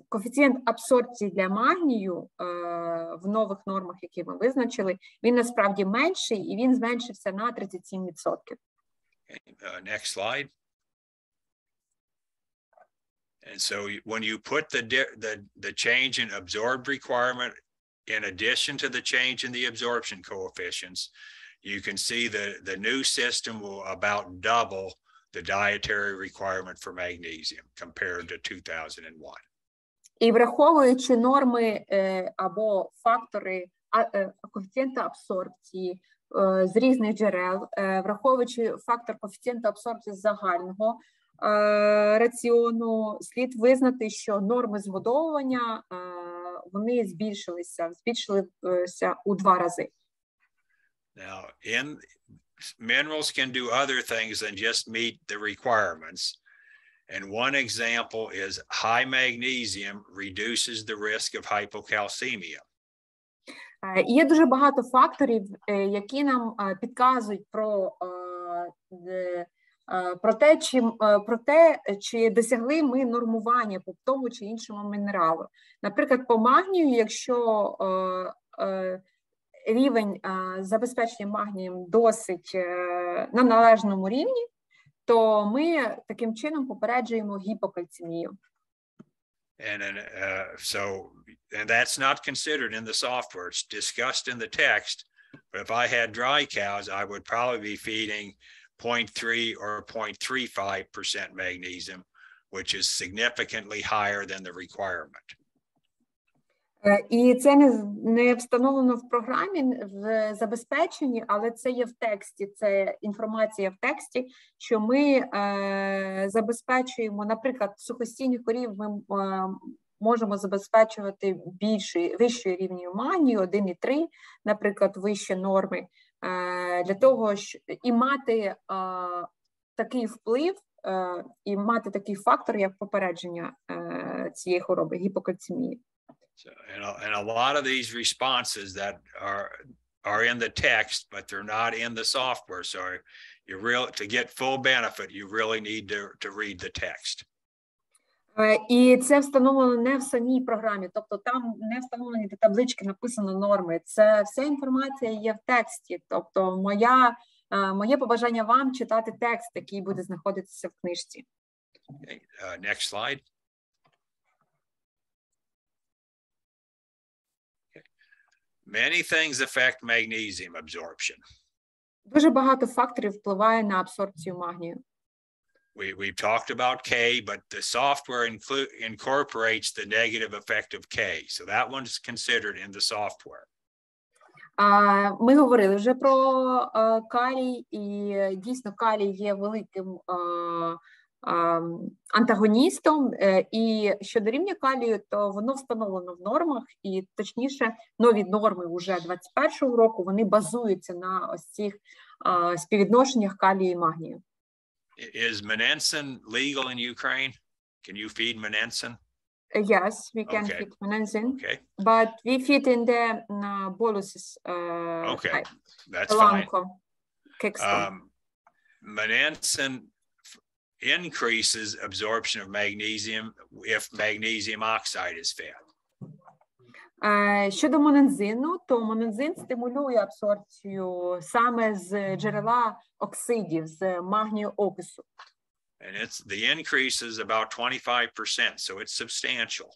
коефіцієнт абсорбції для магнію в нових нормах, які ми визначили, він насправді менший, і він зменшився на 37%. Next slide. And so when you put the change in absorbed requirement in addition to the change in the absorption coefficients, you can see the new system will about double the dietary requirement for magnesium compared to 2001. І враховуючи норми або фактори коефіцієнта абсорбції з різних джерел, враховуючи фактор коефіцієнта абсорбції з загального раціону, слід визнати, що норми згодовування вони збільшилися у 2 рази. Now, minerals can do other things than just meet the requirements. And one example is high magnesium reduces the risk of hypocalcemia. Є дуже багато факторів, які нам підказують про те, чи досягли ми нормування по тому чи іншому мінералу. Наприклад, по магнію, якщо рівень забезпечення магнієм досить на належному рівні, то ми таким чином попереджуємо гіпокальцемію. And that's not considered in the software. It's discussed in the text. But if I had dry cows, I would probably be feeding 0.3 or 0.35% magnesium, which is significantly higher than the requirement. І це не встановлено в програмі, в забезпеченні, але це є в тексті, це інформація в тексті, що ми забезпечуємо, наприклад, сухостійних корів ми можемо забезпечувати вищою рівнем магнію, 1,3, наприклад, вище норми, для того, і мати такий вплив, і мати такий фактор, як попередження цієї хвороби, гіпокальцемії. So, and a lot of these responses that are in the text, but they're not in the software. So to get full benefit, you really need to read the text. І це встановлено не в самій програмі, тобто там не встановлені до таблички, написано норми. Це вся інформація є в тексті. Тобто моє побажання вам читати текст, який буде знаходитися в книжці. Okay. Next slide. Many things affect magnesium absorption. Дуже багато факторів впливає на абсорбцію магнію. We've talked about K, but the software incorporates the negative effect of K. So that one's considered in the software. Ми говорили вже про калій, і дійсно калій є великим антагоністом, і щодо рівня калію, то воно встановлено в нормах, і точніше, нові норми вже 21-го року, вони базуються на ось цих співвідношеннях калію і магнію. Is monensin legal in Ukraine? Can you feed monensin? Yes, we can feed monensin, but we feed in the boluses okay, type. That's fine. Monensin increases absorption of magnesium if magnesium oxide is fed. Щодо монензину, то монензин стимулює абсорбцію саме з джерела оксидів, з магнію окису. And the increase is about 25%, so it's substantial.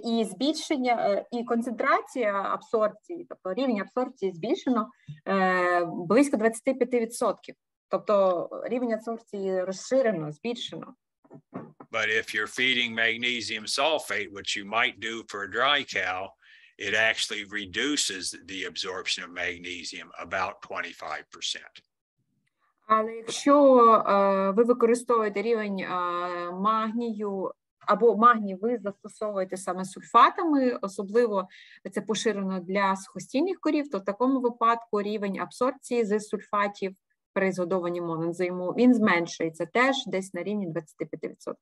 І збільшення, і концентрація абсорбції, тобто рівень абсорбції збільшено близько 25%. Тобто рівень абсорбції розширено, збільшено. But if you're feeding magnesium sulfate, which you might do for a dry cow, it actually reduces the absorption of magnesium about 25%. Але якщо ви використовуєте рівень магнію, або магній ви застосовуєте саме сульфатами, особливо це поширено для сухостійних корів, то в такому випадку рівень абсорбції з сульфатів при згодованні монензиму, він зменшується теж десь на рівні 25%.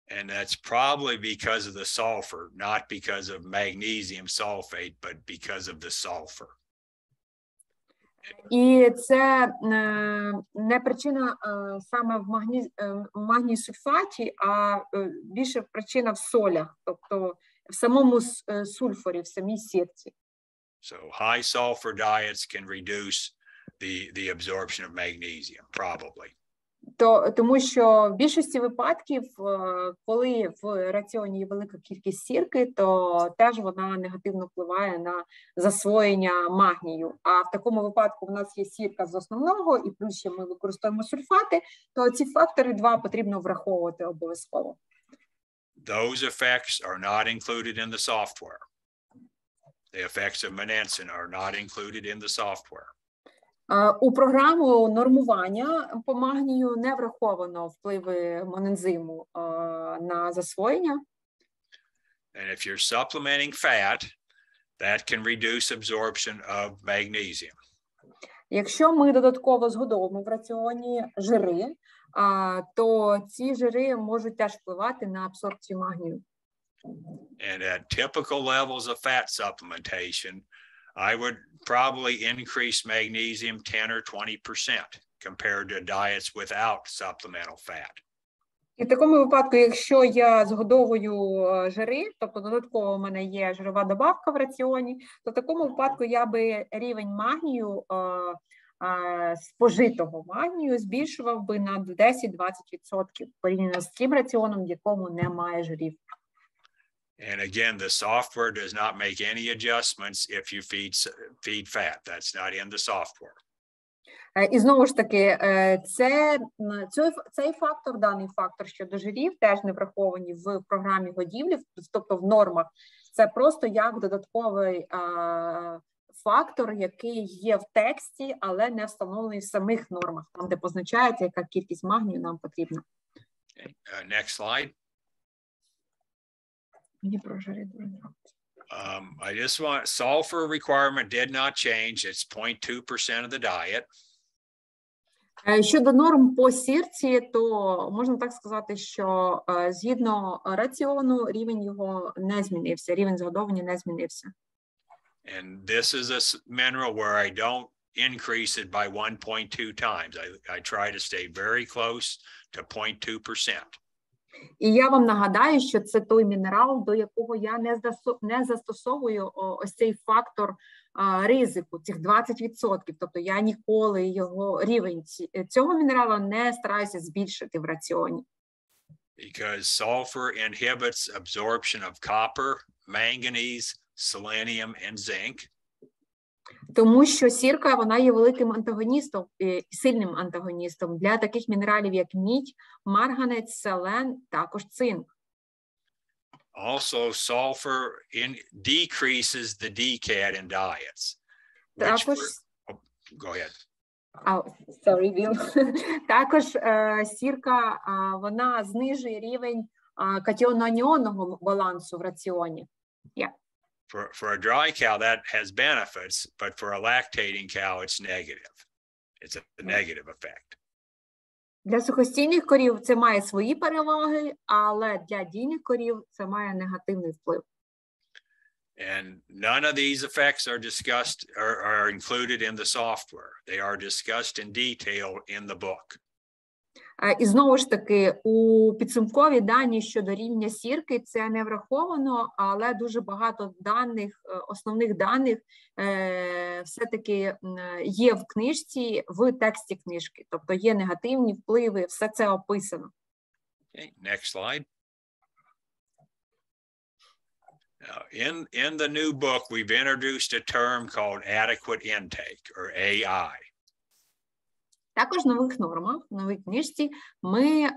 And that's probably because of the sulfur, not because of magnesium sulfate, but because of the sulfur. І це не причина саме в магній сульфаті, а більше причина в солях, тобто в самому сульфорі, в самій сірці. So high sulfur diets can reduce the absorption of magnesium, probably. Тому що в більшості випадків, коли в раціоні є велика кількість сірки, то теж вона негативно впливає на засвоєння магнію. А в такому випадку в нас є сірка з основного, і плюс ще ми використовуємо сульфати, то ці фактори два потрібно враховувати обов'язково. Those effects are not included in the software. The effects of monensin are not included in the software. У програму нормування по магнію не враховано впливи монензиму на засвоєння. And if you're supplementing fat, that can reduce absorption of magnesium. Якщо ми додатково згодовуємо в раціоні жири, то ці жири можуть теж впливати на абсорбцію магнію. And at typical levels of fat supplementation, I would probably increase magnesium 10 or 20% compared to diets without supplemental fat. І в такому випадку, якщо я згодовую жири, тобто додатково у мене є жирова добавка в раціоні, то в такому випадку я би рівень магнію, спожитого магнію збільшував би на 10-20% порівняно з тим раціоном, в якому немає жирів. And again, the software does not make any adjustments if you feed fat. That's not in the software. І знову ж таки, цей фактор, даний фактор щодо жирів, теж не враховані в програмі годівлі, тобто в нормах. Це просто як додатковий фактор, який є в тексті, але не встановлений в самих нормах, там, де позначається, яка кількість магнію нам потрібна. Okay. Next slide. I just want sulfur requirement did not change. It's 0.2% of the diet. Щодо норм по сірці, то можна так сказати, що згідно раціону рівень його не змінився, рівень згодовування не змінився. And this is a mineral where I don't increase it by 1.2 times. I try to stay very close to 0.2%. І я вам нагадаю, що це той мінерал, до якого я не застосовую ось цей фактор ризику, цих 20%. Тобто я ніколи його рівень цього мінерала не стараюся збільшити в раціоні. Because sulfur inhibits absorption of copper, manganese, selenium and zinc. Тому що сірка, вона є великим антагоністом, сильним антагоністом для таких мінералів, як мідь, марганець, селен, також цинк. Also, sulfur decreases the DCAD in diets. Також, go ahead. Sorry, Bill. Також сірка, вона знижує рівень катіонно-аніонного балансу в раціоні. Yeah. For a dry cow, that has benefits, but for a lactating cow, it's negative. It's a negative effect. Для сухостійних корів це має свої переваги, але для дійних корів це має негативний вплив. And none of these effects are discussed or are included in the software. They are discussed in detail in the book. І знову ж таки, у підсумкові дані щодо рівня сірки це не враховано, але дуже багато даних, основних даних все-таки є в книжці, в тексті книжки. Тобто є негативні впливи, все це описано. Okay, next slide. Now, in the new book, we've introduced a term called adequate intake, or AI. Також в нових нормах, в новій книжці, ми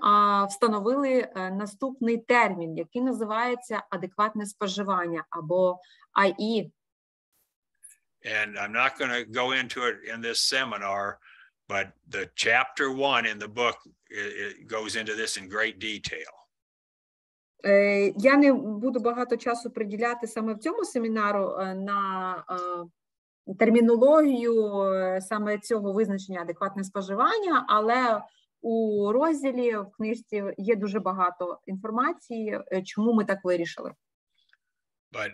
встановили наступний термін, який називається адекватне споживання, або AI. And I'm not going to go into it in this seminar, but the chapter 1 in the book it goes into this in great detail. Я не буду багато часу приділяти саме в цьому семінару на термінологію саме цього визначення адекватне споживання, але у розділі в книжці є дуже багато інформації, чому ми так вирішили. But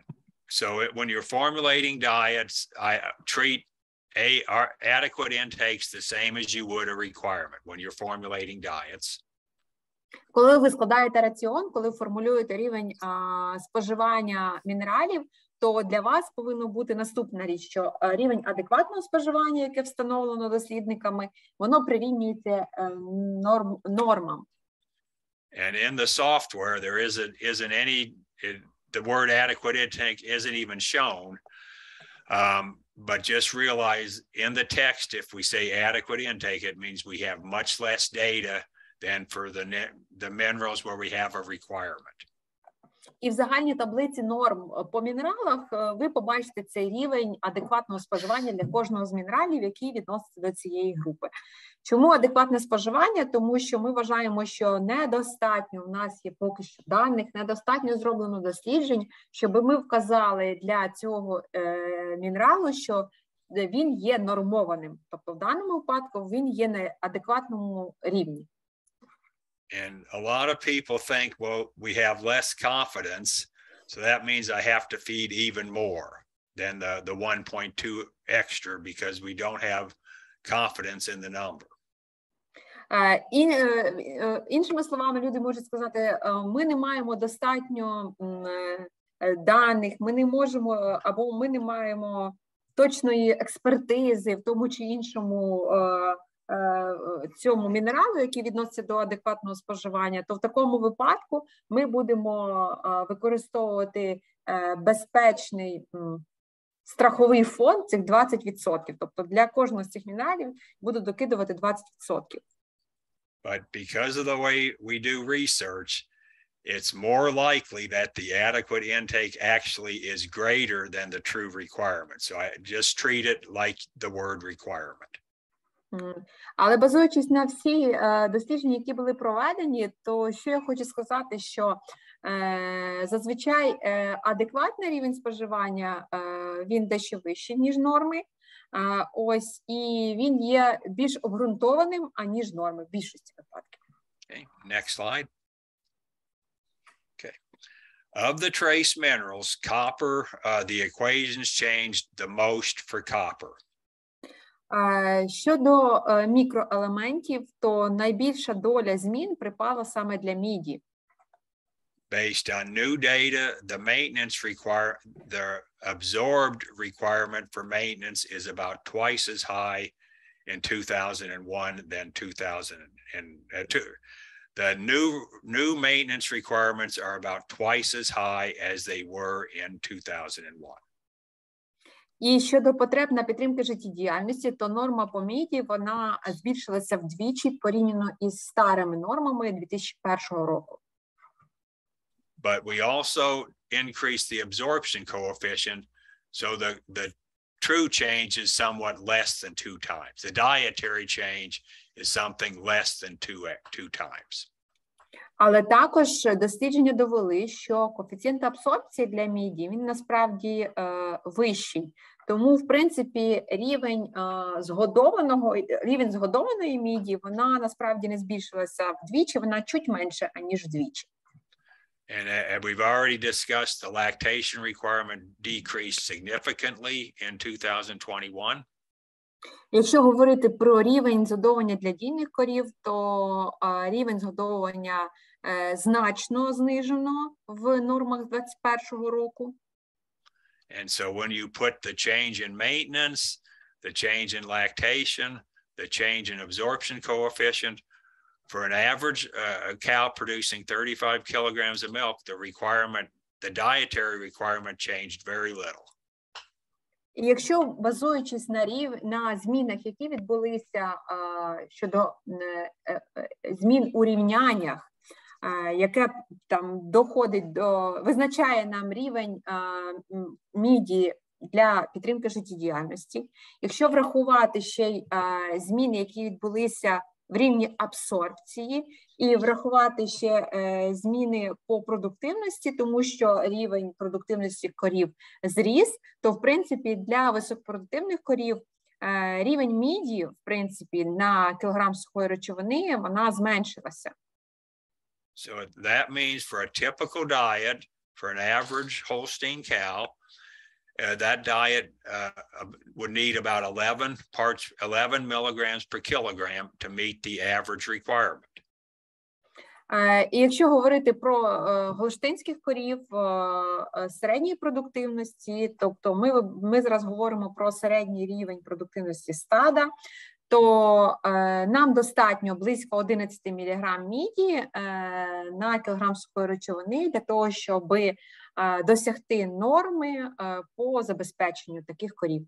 so when you're formulating diets, I treat adequate intakes the same as you would a requirement when you're formulating diets. Коли ви складаєте раціон, коли формулюєте рівень споживання мінералів, то для вас повинно бути наступна річ, що рівень адекватного споживання, яке встановлено дослідниками, воно прирівнюється нормам. And in the software, there isn't any, the word adequate intake isn't even shown. But just realize in the text, if we say adequate intake, it means we have much less data than for the minerals where we have a requirement. І в загальній таблиці норм по мінералах ви побачите цей рівень адекватного споживання для кожного з мінералів, який відноситься до цієї групи. Чому адекватне споживання? Тому що ми вважаємо, що недостатньо, в нас є поки що даних, недостатньо зроблено досліджень, щоб ми вказали для цього мінералу, що він є нормованим. Тобто в даному випадку він є на адекватному рівні. And a lot of people think, well, we have less confidence, so that means I have to feed even more than the 1.2 extra because we don't have confidence in the number. Іншими словами, люди можуть сказати, ми не маємо достатньо даних, ми не можемо, або ми не маємо точної експертизи в тому чи іншому цьому мінералу, який відноситься до адекватного споживання, то в такому випадку ми будемо використовувати безпечний страховий фонд цих 20%. Тобто для кожного з цих мінералів буду докидувати 20%. But because of the way we do research, it's more likely that the adequate intake actually is greater than the true requirement. So I just treat it like the word requirement. Але базуючись на всі дослідження, які були проведені, то що я хочу сказати, що зазвичай адекватний рівень споживання, він дещо вищий, ніж норми, ось, і він є більш обґрунтованим, аніж норми в більшості випадків. Okay, next slide. Okay. Of the trace minerals, copper, the equations changed the most for copper. Щодо мікроелементів, то найбільша доля змін припала саме для міді. Based on new data, the absorbed requirement for maintenance is about twice as high in 2001 than 2002. The new maintenance requirements are about twice as high as they were in 2001. І щодо потреб на підтримки життєдіяльності, то норма по міді, вона збільшилася вдвічі порівняно із старими нормами 2001 року. But we also increased the absorption coefficient, so the true change is somewhat less than 2 times. The dietary change is something less than two times. Але також дослідження довели, що коефіцієнт абсорбції для міді, він насправді вищий. Тому, в принципі, рівень згодованої міді, вона насправді не збільшилася вдвічі, вона чуть менше, аніж вдвічі. And we've already discussed the lactation requirement decreased significantly in 2021. Якщо говорити про рівень згодовування для дійних корів, то рівень згодовування значно знижено в нормах 2021 року. And so when you put the change in maintenance, the change in lactation, the change in absorption coefficient, for an average cow producing 35 kilograms of milk, the dietary requirement changed very little. І якщо, базуючись на змінах, які відбулися щодо змін у рівняннях, яке там доходить визначає нам рівень міді для підтримки життєдіяльності, якщо врахувати ще й зміни, які відбулися в рівні абсорбції, і врахувати ще зміни по продуктивності, тому що рівень продуктивності корів зріс, то, в принципі, для високопродуктивних корів рівень міді, в принципі, на кілограм сухої речовини, вона зменшилася. So that means for a typical diet, for an average Holstein cow, that diet would need about 11 milligrams per kilogram to meet the average requirement. І якщо говорити про голштинських корів середньої продуктивності, тобто ми зараз говоримо про середній рівень продуктивності стада, то нам достатньо близько 11 мг міді на кілограм сухої речовини для того, щоб досягти норми по забезпеченню таких корів.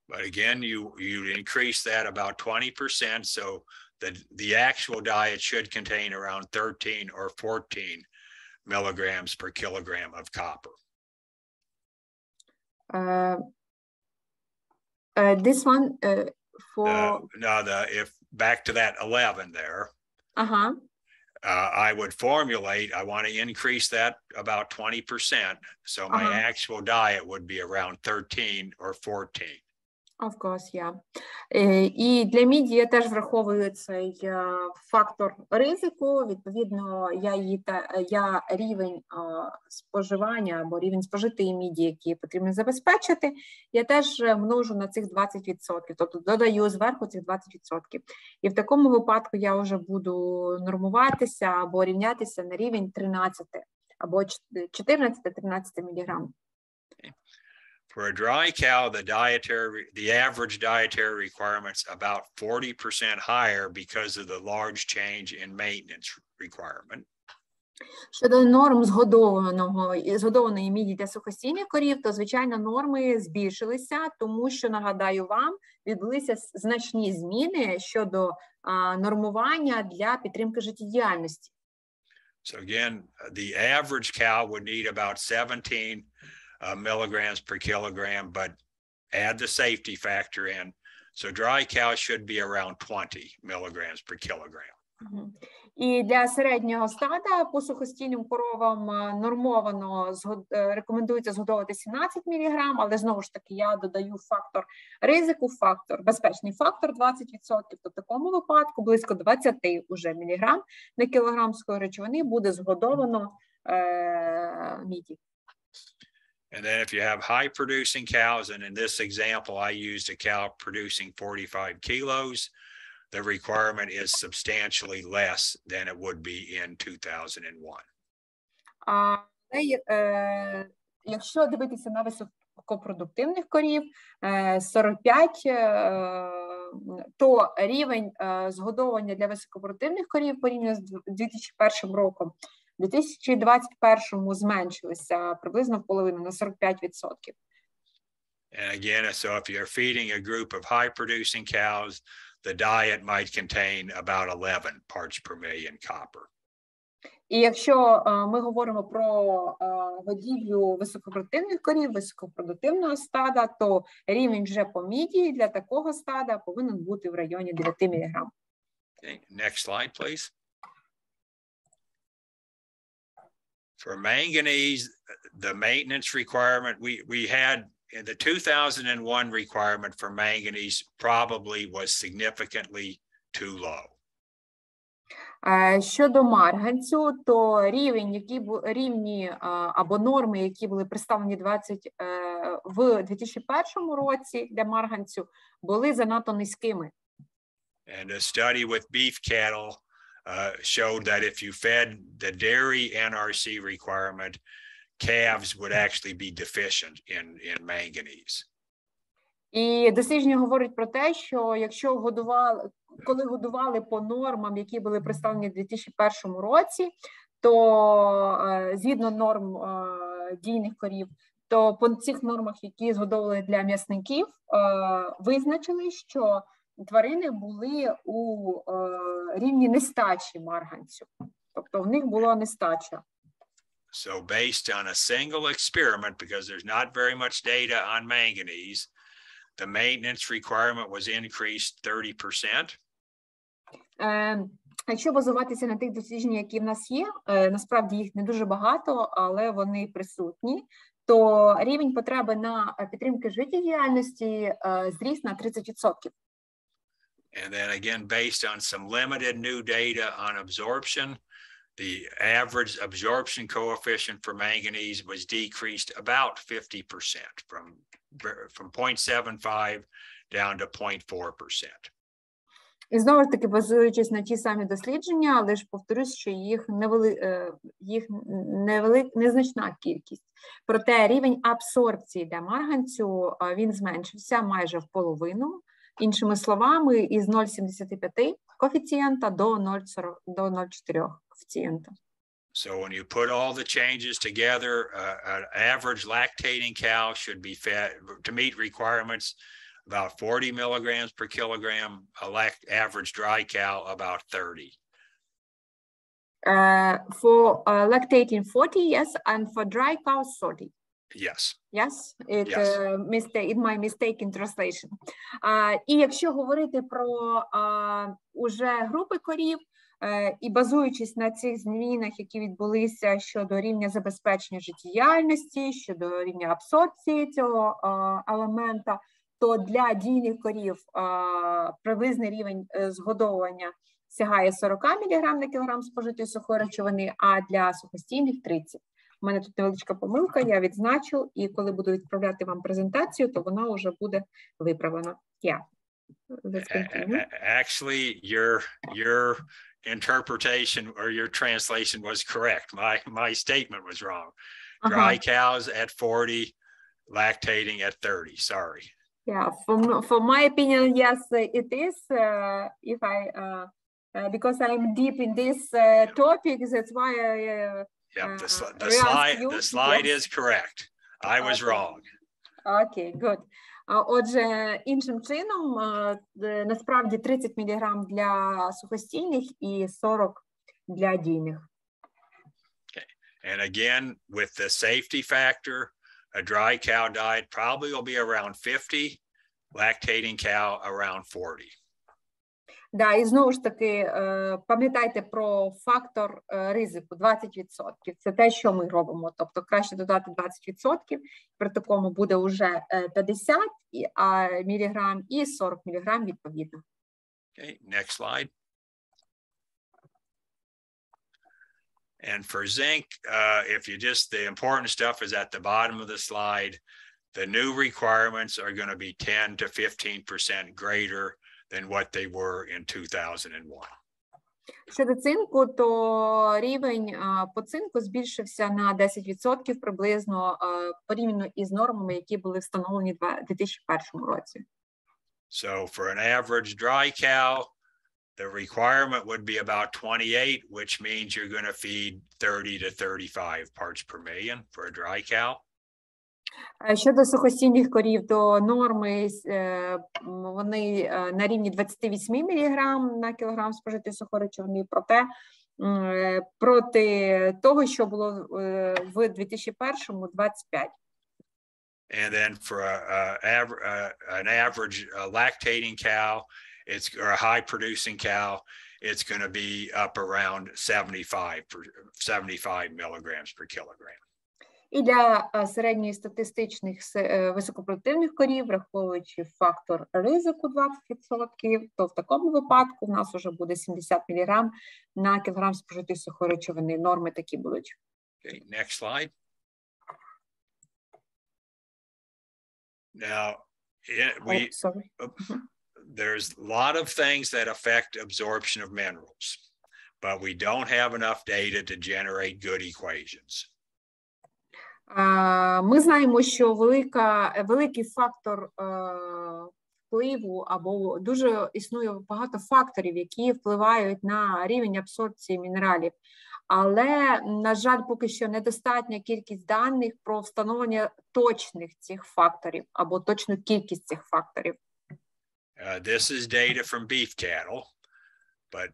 But again, you increase that about 20%, so the actual diet should contain around 13 or 14 milligrams per kilogram of copper. This one if back to that 11 there. I would formulate, I want to increase that about 20%. So my actual diet would be around 13 or 14. Of course, yeah. І для міді я теж враховую цей фактор ризику. Відповідно, я рівень споживання або рівень спожитої міді, який потрібно забезпечити, я теж множу на цих 20%, тобто додаю зверху цих 20%. І в такому випадку я вже буду нормуватися або рівнятися на рівень 13 або 14-13 мг. For a dry cow, the average dietary requirement's about 40% higher because of the large change in maintenance requirement. Щодо норм згодованої міді для сухостійних корів, то, звичайно, норми збільшилися, тому що, нагадаю вам, відбулися значні зміни щодо нормування для підтримки життєдіяльності. So again, the average cow would need about 17 milligrams per kilogram, but add the safety factor in. So dry cows should be around 20 milligrams per kilogram. І для середнього стада по сухостійним коровам нормовано рекомендується згодовувати 17 мг, але знову ж таки я додаю фактор ризику, безпечний фактор 20%, то в такому випадку близько 20 уже міліграм на кілограм сухої речовини буде згодовано міді. And then if you have high producing cows, and in this example, I used a cow producing 45 kilos, the requirement is substantially less than it would be in 2001. Якщо дивитися на високопродуктивних корів, 45, то рівень згодовування для високопродуктивних корів порівняно з 2001 роком у 2021 зменшилися приблизно в половину, на 45%. And again, so if you're feeding a group of high-producing cows, the diet might contain about 11 parts per million copper. І якщо ми говоримо про годівлю високопродуктивних корів, високопродуктивного стада, то рівень вже по міді для такого стада повинен бути в районі 9 мг. Okay, next slide, please. For manganese, the maintenance requirement, we had the 2001 requirement for manganese probably was significantly too low. Щодо марганцю, то рівні або норми, які були представлені в 2001 році для марганцю, були занадто низькими. And a study with beef cattle showed that if you fed the dairy NRC requirement, calves would actually be deficient in manganese. І дослідження говорить про те, що якщо коли годували по нормам, які були представлені в 2001 році, то згідно норм дійних корів, то по цих нормах, які згодовували для м'ясників, визначили, що тварини були у рівні нестачі марганцю. Тобто в них була нестача. So based on a single experiment, because there's not very much data on manganese, the maintenance requirement was increased 30%. Якщо базуватися на тих дослідженнях, які в нас є, насправді їх не дуже багато, але вони присутні, то рівень потреби на підтримки життєдіяльності зріс на 30%. And then again, based on some limited new data on absorption, the average absorption coefficient for manganese was decreased about 50% from 0.75 down to 0.4%. І знову ж таки, базуючись на ті самі дослідження, але ж повторюсь, що їх незначна кількість. Проте рівень абсорбції для марганцю, він зменшився майже в половину. Іншими словами, із 0,75 коефіцієнта до 0,4 коефіцієнта. So when you put all the changes together, an average lactating cow should be fed to meet requirements about 40 milligrams per kilogram, average dry cow about 30. For lactating 40, yes, and for dry cows 30. Yes. Yes, it my mistake in translation. І якщо говорити про уже групи корів, і базуючись на цих змінах, які відбулися щодо рівня забезпечення життєдіяльності, щодо рівня абсорбції цього елемента, то для дійних корів приблизний рівень згодовування сягає 40 мг на кілограм спожитої сухої речовини, а для сухостійних 30. У мене тут невеличка помилка, я відзначу, і коли буду відправляти вам презентацію, то вона вже буде виправлена. Yeah. Actually, your interpretation or your translation was correct. My statement was wrong. Dry cows at 40, lactating at 30. Sorry. Yeah, for my opinion, yes, it is. If I because I'm deep in this topic, that's why I. The slide is correct. I was wrong. Okay, good. Отже, іншим чином, насправді 30 мг для сухостійних і 40 для дійних. Okay. And again, with the safety factor, a dry cow diet probably will be around 50, lactating cow around 40. Да, і знову ж таки, пам'ятайте про фактор ризику 20%. Це те, що ми робимо. Тобто краще додати 20%, при такому буде вже 50 мг і 40 мг відповідно. Okay, next slide. And for zinc, if you the important stuff is at the bottom of the slide. The new requirements are going to be 10 to 15% greater than what they were in 2001. Щодо цинку, то рівень по цинку збільшився на 10% приблизно порівняно із нормами, які були встановлені в 2001 році. So for an average dry cow, the requirement would be about 28, which means you're going to feed 30 to 35 parts per million for a dry cow. Щодо сухостійних корів, то норми вони на рівні 28 мг на кілограм спожитої сухої речовини, проте проти того, що було в 2001-му 25. And then for an average lactating cow, or a high producing cow, it's going to be up around 75 milligrams per kilogram. І для середньої статистичних високопродуктивних корів, враховуючи фактор ризику 20%, то в такому випадку в нас вже буде 70 мг на кілограм спожитої сухої речовини. Норми такі будуть. Okay, next slide. Now, there's a lot of things that affect absorption of minerals, but we don't have enough data to generate good equations. Ми знаємо, що великий фактор впливу або дуже існує багато факторів, які впливають на рівень абсорбції мінералів. Але, на жаль, поки що недостатня кількість даних про встановлення точних цих факторів або точну кількість цих факторів. This is data from beef cattle, but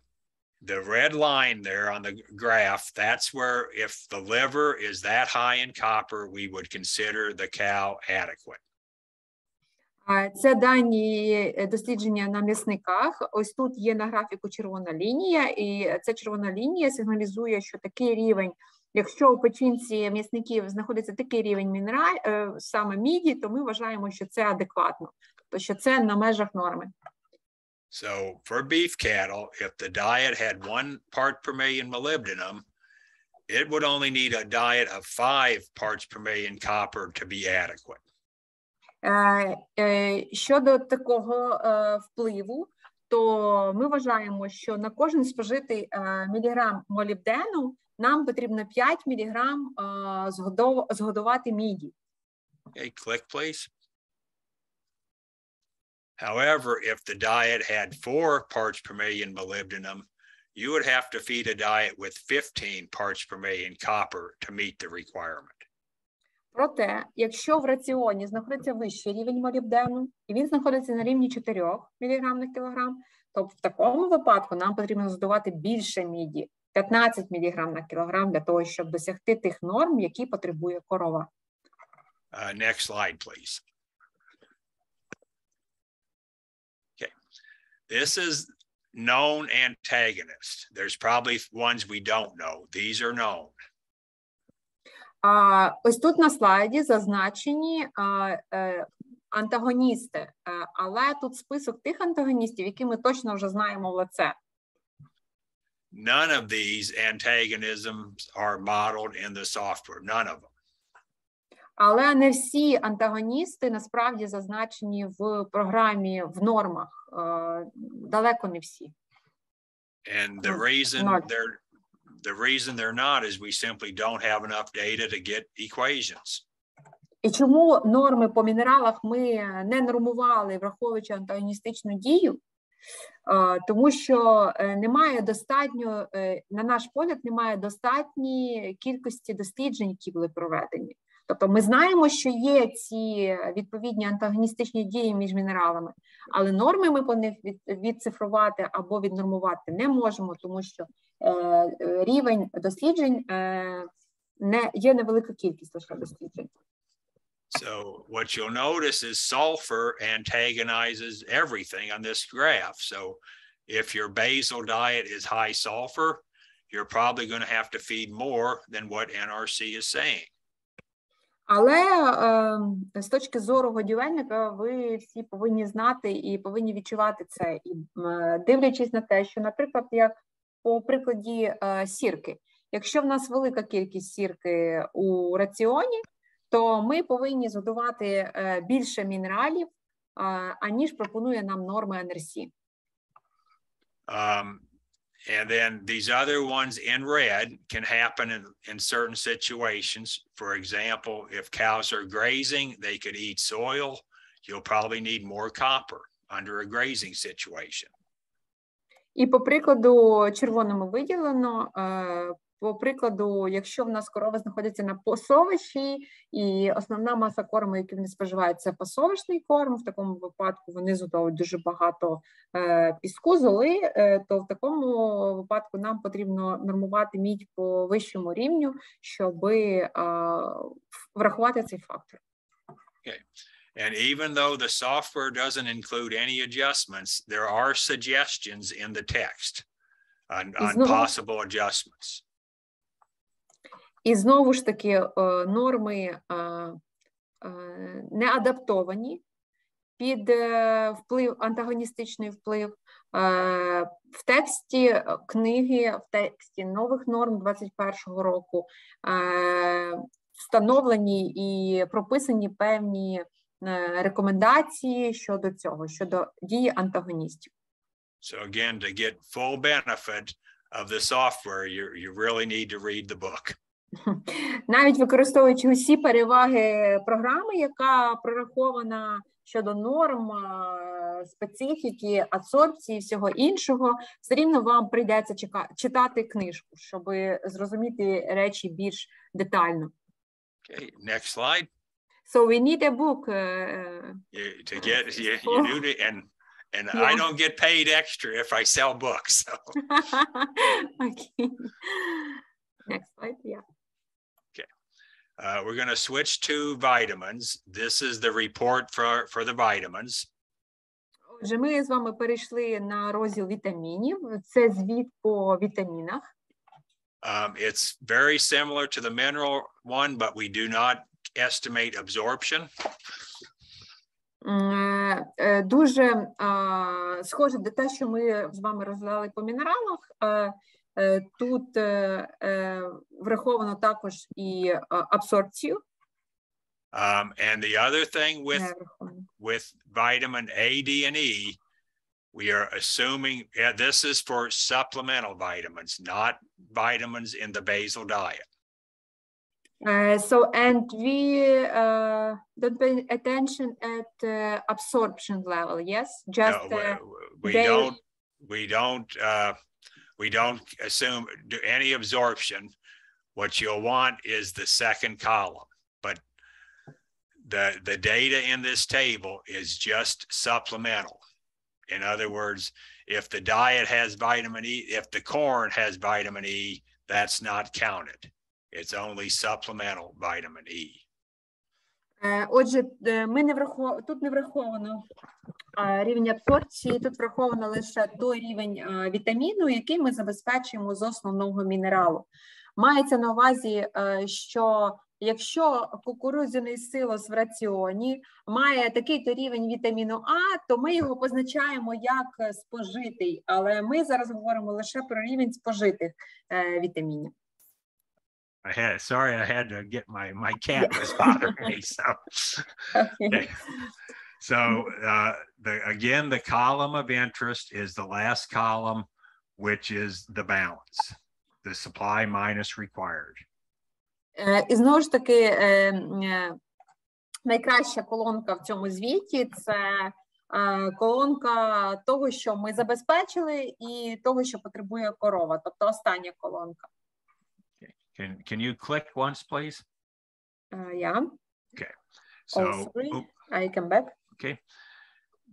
the red line there on the graph, that's where if the liver is that high in copper, we would consider the cow adequate. Це дані дослідження на м'ясниках. Ось тут є на графіку червона лінія, і ця червона лінія сигналізує, що такий рівень, якщо у печінці м'ясників знаходиться такий рівень саме міді, то ми вважаємо, що це адекватно, тобто що це на межах норми. So for beef cattle, if the diet had 1 part per million molybdenum, it would only need a diet of 5 parts per million copper to be adequate. Щодо такого впливу, то ми вважаємо, що на кожен спожитий міліграм молібдену нам потрібно 5 міліграм згодувати міді. Okay, click, please. However, if the diet had 4 parts per million molybdenum, you would have to feed a diet with 15 parts per million copper to meet the requirement. Проте, якщо в раціоні знаходиться вищий рівень молібдену, і він знаходиться на рівні 4 мг на кілограм, то в такому випадку нам потрібно задавати більше міді, 15 мг на кілограм, для того, щоб досягти тих норм, які потребує корова. Next slide, please. Okay, this is known antagonists. There's probably ones we don't know. These are known. Ось тут на слайді зазначені антагоністи, але тут список тих антагоністів, які ми точно вже знаємо в лице. None of these antagonisms are modeled in the software. None of them. Але не всі антагоністи насправді зазначені в програмі, в нормах. Далеко не всі. And the reason they're not is we simply don't have enough data to get equations. І чому норми по мінералах ми не нормували, враховуючи антагоністичну дію? Тому що немає достатньо, на наш погляд, немає достатньої кількості досліджень, які були проведені. Тобто ми знаємо, що є ці відповідні антагоністичні дії між мінералами, але норми ми по них відцифрувати або віднормувати не можемо, тому що рівень досліджень є невелика кількість лише досліджень. So what you'll notice is sulfur antagonizes everything on this graph. So if your basal diet is high sulfur, you're probably going to have to feed more than what NRC is saying. Але з точки зору годівельника ви всі повинні знати і повинні відчувати це. І дивлячись на те, що, наприклад, як по прикладі сірки, якщо в нас велика кількість сірки у раціоні, то ми повинні задавати більше мінералів, аніж пропонує нам норма NRC. And then these other ones in red can happen in certain situations. For example, if cows are grazing, they could eat soil. You'll probably need more copper under a grazing situation. І по прикладу червоному виділено, по прикладу, якщо в нас корови знаходяться на пасовищі, і основна маса корму, який вони споживають, це пасовищний корм, в такому випадку вони зготовують дуже багато піску, золи, то в такому випадку нам потрібно нормувати мідь по вищому рівню, щоб врахувати цей фактор. Okay. And even though the software doesn't include any adjustments, there are suggestions in the text on possible adjustments. І знову ж таки, норми не адаптовані під вплив, антагоністичний вплив. В тексті книги, в тексті нових норм 2021 року встановлені і прописані певні рекомендації щодо цього, щодо дії антагоністів. So again, to get full benefit of the software, you really need to read the book. Навіть використовуючи усі переваги програми, яка прорахована щодо норм, специфіки, адсорбції і всього іншого, все рівно вам прийдеться читати книжку, щоб зрозуміти речі більш детально. Okay, next slide. So we need a book. You do it, and yeah. I don't get paid extra if I sell books. So. Okay. Next slide, yeah. Okay. We're going to switch to vitamins. This is the report for the vitamins. Отже, ми з вами перейшли на розділ вітамінів. Це звіт по вітамінах. It's very similar to the mineral one, but we do not estimate absorption. Дуже схоже до те, що ми з вами розглядали по мінералах. Тут враховано також і абсорбцію. And the other thing with vitamin A, D, and E, we are assuming this is for supplemental vitamins, not vitamins in the basal diet. And we don't pay attention at absorption level, yes? Just we don't assume any absorption. What you'll want is the second column, but the data in this table is just supplemental. In other words, if the diet has vitamin E, if the corn has vitamin E, that's not counted. It's only supplemental vitamin E. Отже, тут не враховано рівень абсорбції, тут враховано лише той рівень вітаміну, який ми забезпечуємо з основного мінералу. Мається на увазі, що якщо кукурудзяний силос в раціоні має такий-то рівень вітаміну А, то ми його позначаємо як спожитий, але ми зараз говоримо лише про рівень спожитих вітамінів. Sorry, I had to get my cat was bothering me. So, okay. So again, the column of interest is the last column, which is the balance, the supply minus required. І знову ж таки, найкраща колонка в цьому звіті – це колонка того, що ми забезпечили, і того, що потребує корова, тобто остання колонка. Can you click once, please? Yeah. Okay. So I come back. Okay.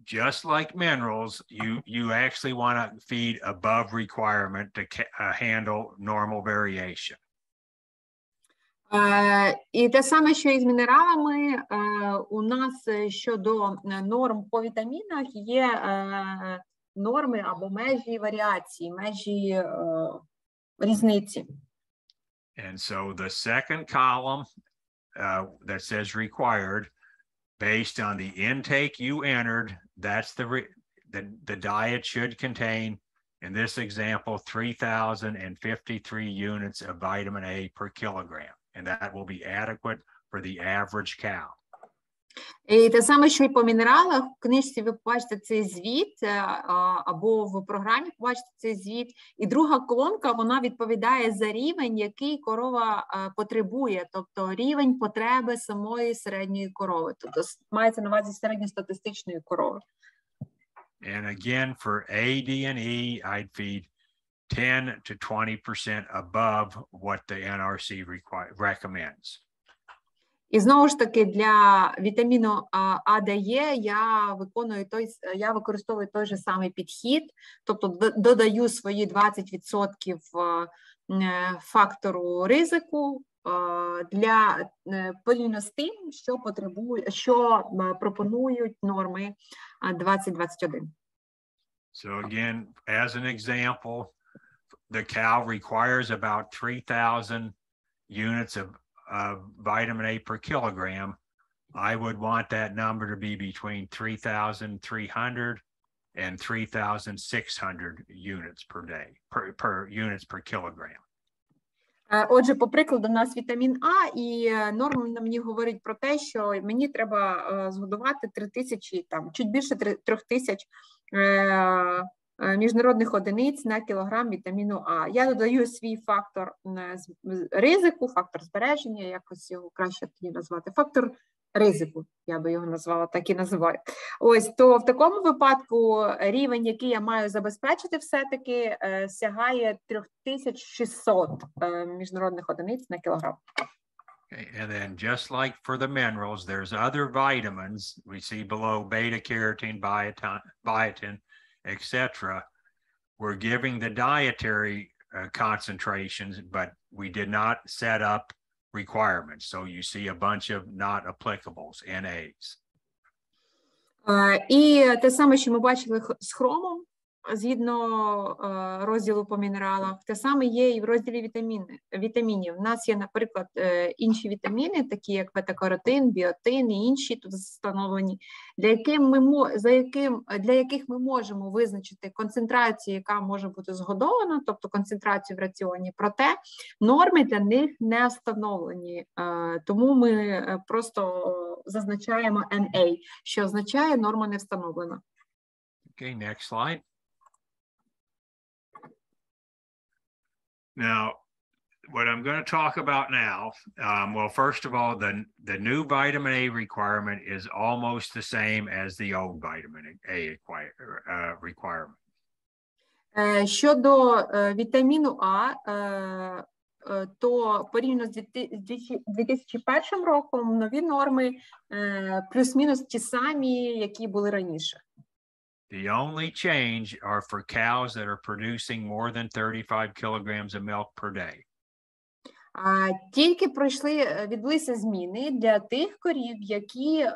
Just like minerals, you actually want to feed above requirement to handle normal variation. І те саме, що і з мінералами, у нас щодо норм по вітамінах є норми або межі варіації, межі різниці. And so the second column that says required, based on the intake you entered, that's the diet should contain, in this example, 3,053 units of vitamin A per kilogram. And that will be adequate for the average cow. І те саме, що і по мінералах, в книжці ви побачите цей звіт, або в програмі побачите цей звіт. І друга колонка, вона відповідає за рівень, який корова потребує, тобто рівень потреби самої середньої корови. Тобто мається на увазі середньостатистичної корови. And again, for A, D, and E, I'd feed 10 to 20% above what the NRC recommends. І знову ж таки, для вітаміну А, Д, Е я використовую той же самий підхід, тобто додаю свої 20% фактору ризику для порівняно з тим, що пропонують норми 2021. So again, as an example, the cow requires about 3,000 units of vitamin A per kilogram. I would want that number to be between 3,300 and 3,600 units per day, units per kilogram. Отже, по прикладу, у нас вітамін А, і норма мені говорить про те, що мені треба згодувати 3,000, там, чуть більше 3,000 міжнародних одиниць на кілограм вітаміну А. Я додаю свій фактор ризику, фактор збереження, якось його краще тоді назвати, фактор ризику, я би його назвала, так і називаю. Ось, то в такому випадку рівень, який я маю забезпечити все-таки, сягає 3600 міжнародних одиниць на кілограм. Okay, and then just like for the minerals, there's other vitamins we see below: beta carotene, biotin, etc. We're giving the dietary concentrations, but we did not set up requirements. So you see a bunch of not applicables, NAs. І те саме, що ми бачили з хромом, згідно розділу по мінералах. Те саме є і в розділі вітамінів. У нас є, наприклад, інші вітаміни, такі як бета-каротин, біотин і інші тут встановлені, для яких ми можемо визначити концентрацію, яка може бути згодована, тобто концентрацію в раціоні. Проте норми для них не встановлені. Тому ми просто зазначаємо NA, що означає норма не встановлена. Okay, next slide. Now, what I'm going to talk about now, well, first of all, the new vitamin A requirement is almost the same as the old vitamin A requirement. Щодо вітаміну А, то порівняно з 2001 роком нові норми плюс-мінус ті самі, які були раніше. The only change are for cows that are producing more than 35 kilograms of milk per day. Тільки відбулися зміни для тих корів, які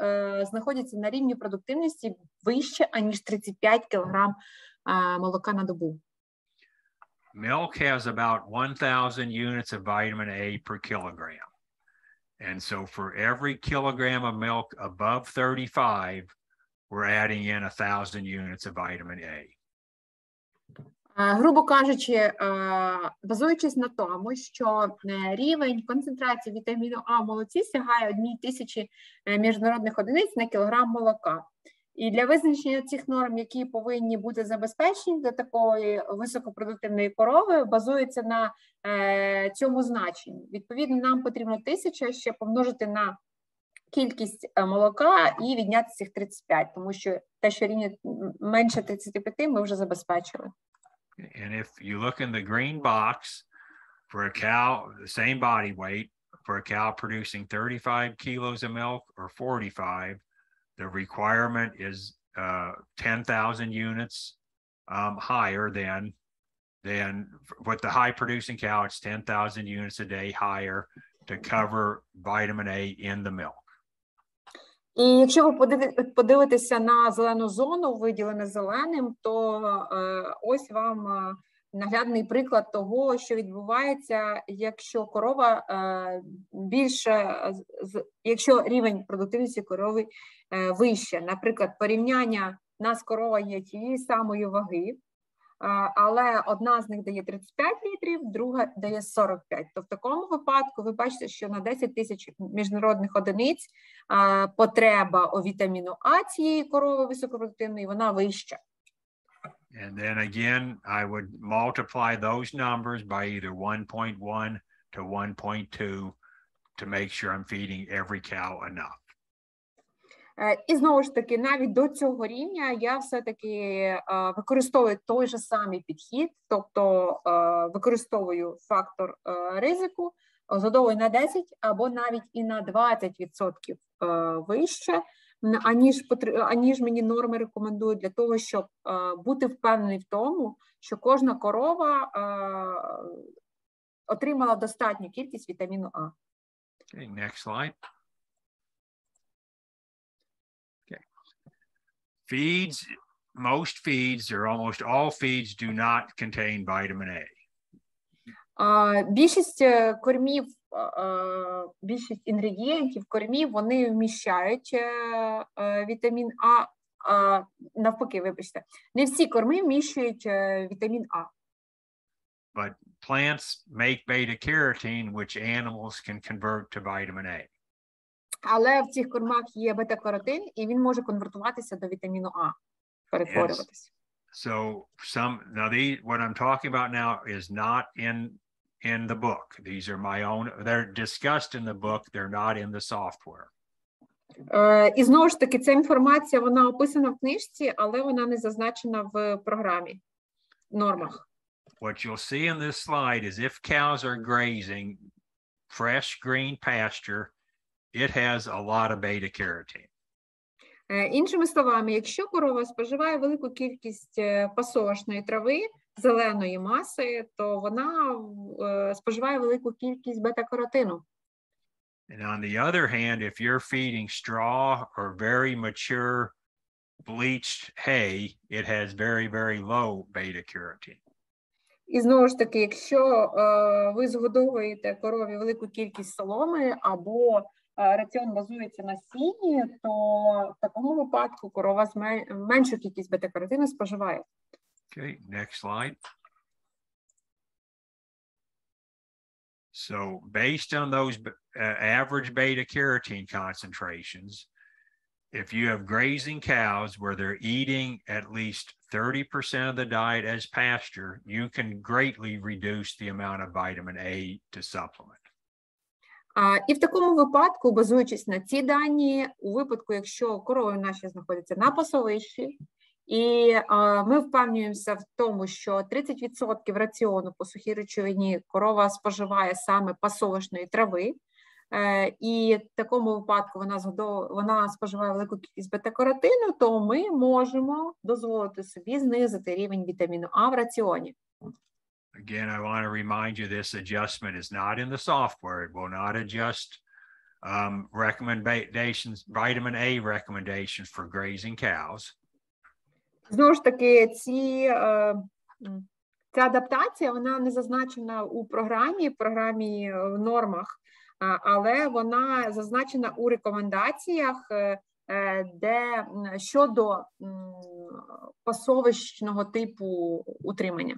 знаходяться на рівні продуктивності вище, аніж 35 кг молока на добу. Milk has about 1,000 units of vitamin A per kilogram. And so for every kilogram of milk above 35, we're adding in 1,000 units of vitamin A. Грубо кажучи, базуючись на тому, що рівень концентрації вітаміну А в молоці сягає 1,000 міжнародних одиниць на кілограм молока. І для визначення цих норм, які повинні бути забезпечені для такої високопродуктивної корови, базується на цьому значенні. Відповідно, нам потрібно 1000 ще помножити на кількість молока і відняти цих 35, тому що те, що рівня менше 35, ми вже забезпечили. And if you look in the green box for a cow, the same body weight, for a cow producing 35 kilos of milk or 45, the requirement is 10,000 units higher than with the high producing cow, it's 10,000 units a day higher to cover vitamin A in the milk. І якщо ви подивитеся на зелену зону, виділене зеленим, то ось вам наглядний приклад того, що відбувається, якщо корова якщо рівень продуктивності корови вище. Наприклад, порівняння нас корова є тієї самої ваги, але одна з них дає 35 літрів, друга дає 45. То в такому випадку ви бачите, що на 10 тисяч міжнародних одиниць потреба у вітаміну А цієї корови високопродуктивної, вона вища. And then again, I would multiply those numbers by either 1.1 to 1.2 to make sure I'm feeding every cow enough. І знову ж таки, навіть до цього рівня я все-таки використовую той же самий підхід, тобто використовую фактор ризику, згодовую на 10 або навіть і на 20% вище, аніж мені норми рекомендують для того, щоб бути впевнений в тому, що кожна корова отримала достатню кількість вітаміну А. Okay, next slide. Okay. Feeds, most feeds or almost all feeds do not contain vitamin A. Більшість кормів, більшість інгредієнтів кормів, вони вміщають вітамін А, навпаки, вибачте, не всі корми вміщують вітамін А. But plants make beta-carotene, which animals can convert to vitamin A. Але в цих кормах є бета-каротин, і він може конвертуватися до вітаміну А, перетворюватися. So what I'm talking about now is not in the book. These are my own, they're discussed in the book, they're not in the software. І знову ж таки, ця інформація, вона описана в книжці, але вона не зазначена в програмі, в нормах. What you'll see in this slide is if cows are grazing fresh green pasture, it has a lot of beta-carotene. Іншими словами, якщо корова споживає велику кількість пасовошної трави, зеленої маси, то вона споживає велику кількість бета-каротину. And on the other hand, if you're feeding straw or very mature bleached hay, it has very, very low beta carotene. І знову ж таки, якщо ви згодовуєте корові велику кількість соломи або раціон базується на сіні, то в такому випадку корова меншу кількість бета-каротину споживає. Okay, next slide. So based on those average beta carotene concentrations, if you have grazing cows where they're eating at least 30% of the diet as pasture, you can greatly reduce the amount of vitamin A to supplement. І в такому випадку, базуючись на ці дані, у випадку, якщо корови наші знаходяться на пасовищі, і ми впевнюємося в тому, що 30% раціону по сухій речовині корова споживає саме пасовищної трави, і в такому випадку вона споживає велику кількість бета-каротину, то ми можемо дозволити собі знизити рівень вітаміну А в раціоні. Again, I want to remind you this adjustment is not in the software. It will not adjust recommendations, vitamin A recommendations for grazing cows. Знову ж таки, ця адаптація, вона не зазначена у програмі в нормах, але вона зазначена у рекомендаціях, де щодо пасовищного типу утримання.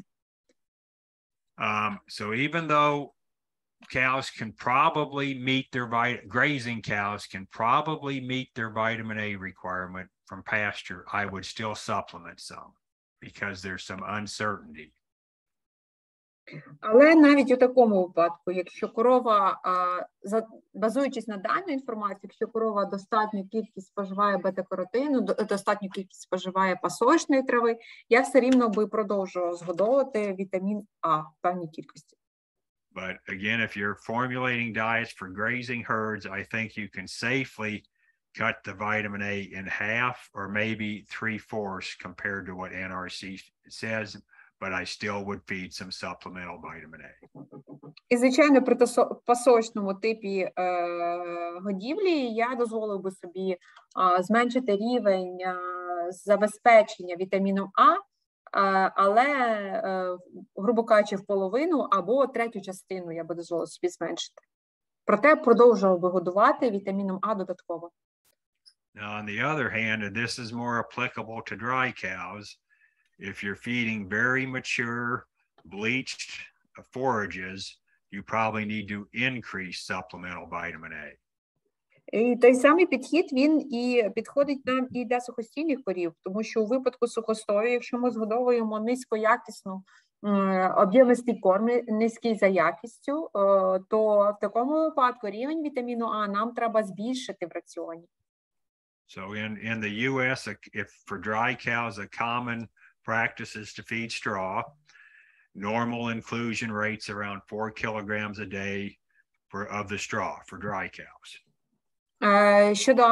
So even though cows can probably meet their grazing cows can probably meet their vitamin A requirement from pasture, I would still supplement some because there's some uncertainty. Але навіть у такому випадку, якщо корова, базуючись на дану інформацію, якщо корова достатню кількість споживає бета-каротину, достатню кількість споживає пасовищної трави, я все рівно би продовжувала згодовувати вітамін А в певній кількості. But again, if you're formulating diets for grazing herds, I think you can safely cut the vitamin A in half or maybe 3/4 compared to what NRC says, but I still would feed some supplemental vitamin A. І, звичайно, при пасовищному типі годівлі я дозволив би собі зменшити рівень забезпечення вітаміном А, але, грубо кажучи, в половину або третю частину я би дозволив собі зменшити. Проте продовжував би годувати вітаміном А додатково. Now, on the other hand, and this is more applicable to dry cows, if you're feeding very mature, bleached forages, you probably need to increase supplemental vitamin A. І той самий підхід, він і підходить нам і для сухостійних корів, тому що у випадку сухостою, якщо ми згодовуємо низькоякісну об'ємистий корм, низький за якістю, то в такому випадку рівень вітаміну А нам треба збільшити в раціоні. So in the US, if for dry cows, a common practice is to feed straw. Normal inclusion rates around 4 kilograms a day of the straw for dry cows. Щодо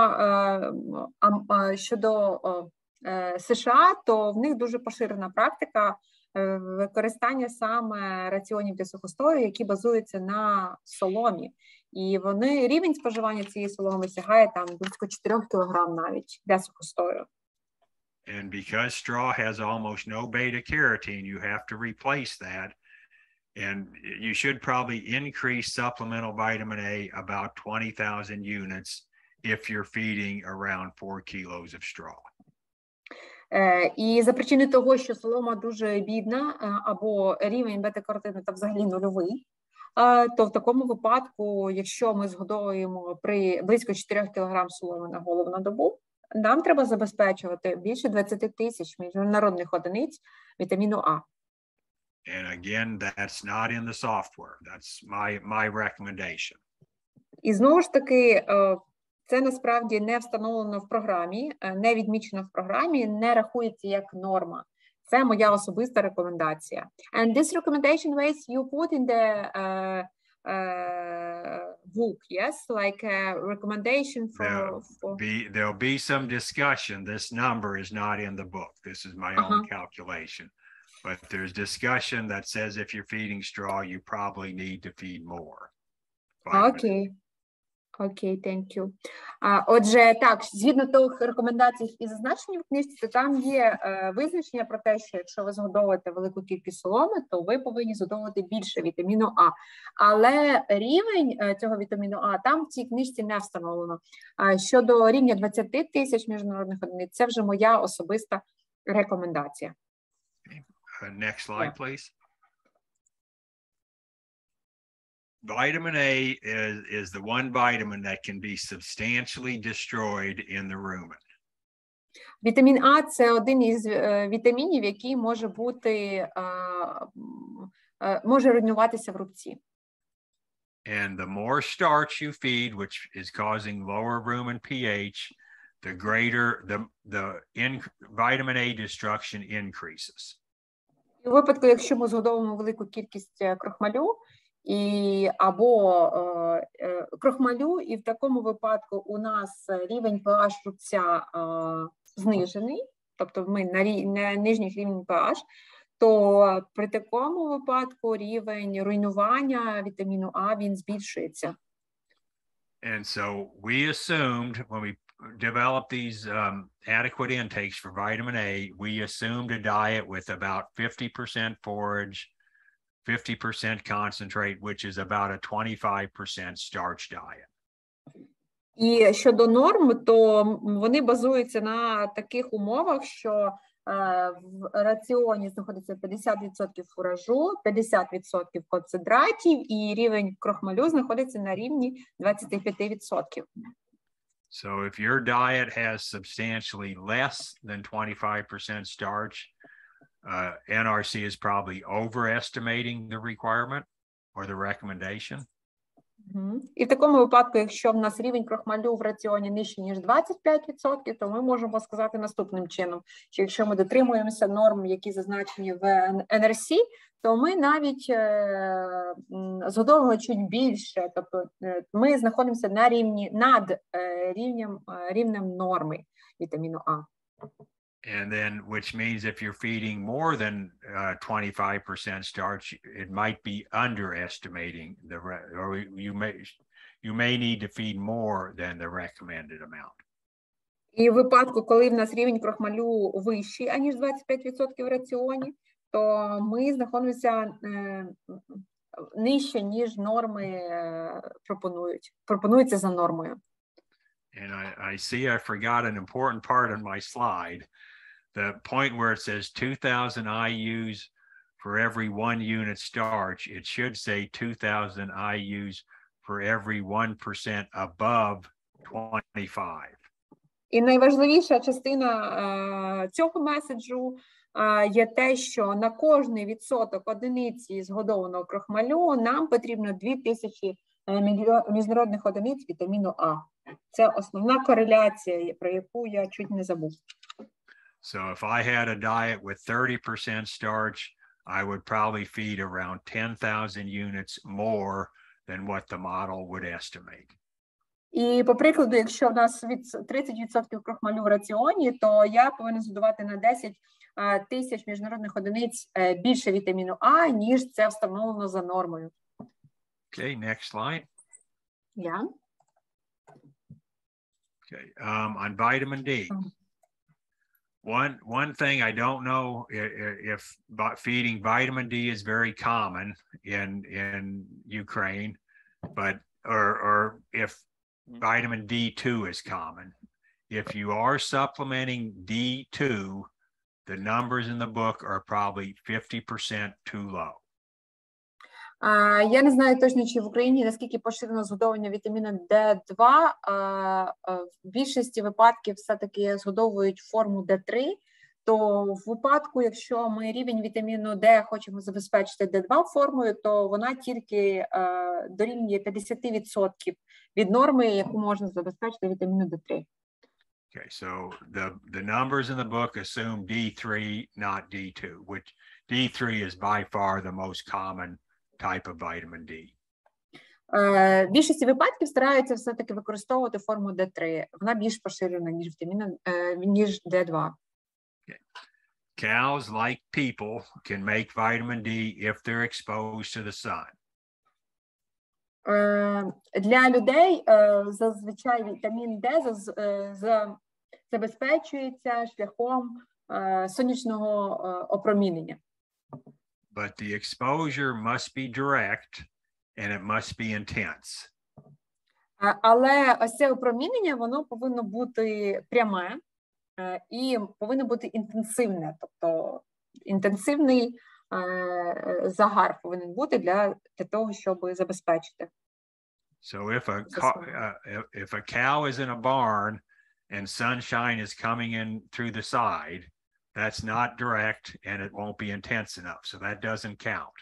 США, то в них дуже поширена практика використання саме раціонів для сухостою, які базуються на соломі. І рівень споживання цієї соломи сягає там близько 4 кг навіть для сухостою. And because straw has almost no beta carotene, you have to replace that. And you should probably increase supplemental vitamin A about 20,000 units if you're feeding around 4 kilos of straw. І за причини того, що солома дуже бідна, або рівень бета-каротину та взагалі нульовий, то в такому випадку, якщо ми згодовуємо при близько 4 кг соломи на голову на добу, нам треба забезпечувати більше 20 тисяч міжнародних одиниць вітаміну А. And again, that's not in the software. That's my recommendation. І знову ж таки, це насправді не встановлено в програмі, не відмічено в програмі, не рахується як норма. Це моя особиста рекомендація. And this recommendation weights you put in the book, yes, like a recommendation for. There'll be some discussion. This number is not in the book. This is my own calculation. But there's discussion that says if you're feeding straw, you probably need to feed more. Окей. Окей, thank you. Отже, так, згідно тих рекомендацій і зазначені в книжці, то там є визначення про те, що якщо ви згодовуєте велику кількість соломи, то ви повинні згодовувати більше вітаміну А. Але рівень цього вітаміну А там в цій книжці не встановлено. Щодо рівня 20 тисяч міжнародних одиниць, це вже моя особиста рекомендація. Next slide, please. Vitamin A is the one vitamin that can be substantially destroyed in the rumen. Вітамін А – це один із вітамінів, який може руйнуватися в рубці. And the more starch you feed, which is causing lower rumen pH, the greater the vitamin A destruction increases. І у випадку, якщо ми згодовуємо велику кількість крохмалю, або крохмалю, і в такому випадку у нас рівень pH рубця знижений, тобто ми на нижніх рівнях pH, то при такому випадку рівень руйнування вітаміну А, він збільшується. And so we assumed when we developed these adequate intakes for vitamin A, we assumed a diet with about 50% forage, 50% concentrate, which is about a 25% starch diet. І щодо норм, то вони базуються на таких умовах, що в раціоні знаходиться 50% фуражу, 50% концентратів, і рівень крохмалю знаходиться на рівні 25%. So if your diet has substantially less than 25% starch, NRC is probably overestimating the requirement or the recommendation. І в такому випадку, якщо в нас рівень крохмалю в раціоні нижче, ніж 25%, то ми можемо сказати наступним чином, що якщо ми дотримуємося норм, які зазначені в NRC, то ми навіть згодовуємо чуть більше, тобто ми знаходимося на рівні, над рівнем норми вітаміну А. And then, which means if you're feeding more than 25% starch, it might be underestimating or you may need to feed more than the recommended amount. І в випадку, коли в нас рівень крохмалю вищий, аніж 25% в раціоні, то ми знаходимося нижче, ніж норми пропонуються за нормою. And I see I forgot an important part on my slide. The point where it says 2,000 IUs for every 1 unit starch, it should say 2,000 IUs for every 1% above 25. І найважливіша частина цього меседжу є те, що на кожний відсоток одиниці згодованого крохмалю нам потрібно 2000 міжнародних одиниць вітаміну А. Це основна кореляція, про яку я чуть не забув. So if I had a diet with 30% starch, I would probably feed around 10,000 units more than what the model would estimate. І, по прикладу, якщо в нас 30% крохмалю в раціоні, то я повинен згодувати на 10 тисяч міжнародних одиниць більше вітаміну А, ніж це встановлено за нормою. Okay, next slide. Yeah. Okay, on vitamin D. One thing I don't know if feeding vitamin D is very common in Ukraine, but or if vitamin D2 is common. If you are supplementing D2, the numbers in the book are probably 50% too low. Я не знаю точно, чи в Україні наскільки поширено згодовування вітаміна D2. В більшості випадків все-таки згодовують форму D3, то в випадку, якщо ми рівень вітаміну D хочемо забезпечити D2 формою, то вона тільки дорівнює 50% від норми, яку можна забезпечити вітаміну D3. Okay, so the numbers in the book assume D3, not D2, which D3 is by far the most common type of vitamin D. В більшості випадків стараються все-таки використовувати форму D3. Вона більш поширена, ніж D2. Okay. Cows, like people, can make vitamin D if they're exposed to the sun. Для людей зазвичай вітамін Д забезпечується шляхом сонячного опромінення. But the exposure must be direct and it must be intense. Але ось це опромінення, воно повинно бути пряме і повинно бути інтенсивне, тобто інтенсивний загар повинен бути для того, щоб забезпечити. So if a cow is in a barn and sunshine is coming in through the side, that's not direct and it won't be intense enough. So that doesn't count.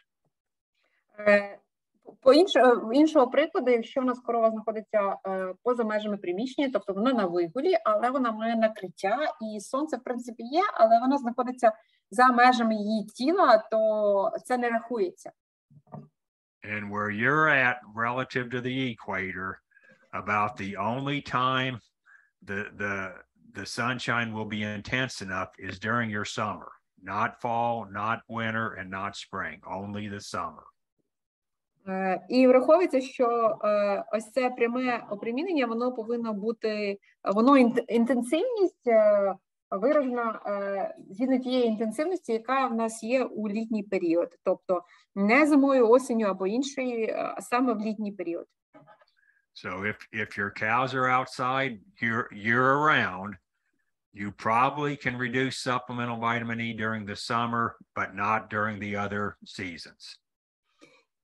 Іншого прикладу, якщо в нас корова знаходиться поза межами приміщення, тобто вона на вигулі, але вона має накриття, і сонце, в принципі, є, але вона знаходиться за межами її тіла, то це не рахується. And where you're at relative to the equator, about the only time the sunshine will be intense enough is during your summer, not fall, not winter, and not spring, only the summer. І враховується, що ось це пряме опромінення, воно повинно бути, інтенсивність виражена згідно тієї інтенсивності, яка в нас є у літній період, тобто не зимою, осінню або іншої, а саме в літній період. So if your cows are outside year round, you probably can reduce supplemental vitamin E during the summer, but not during the other seasons.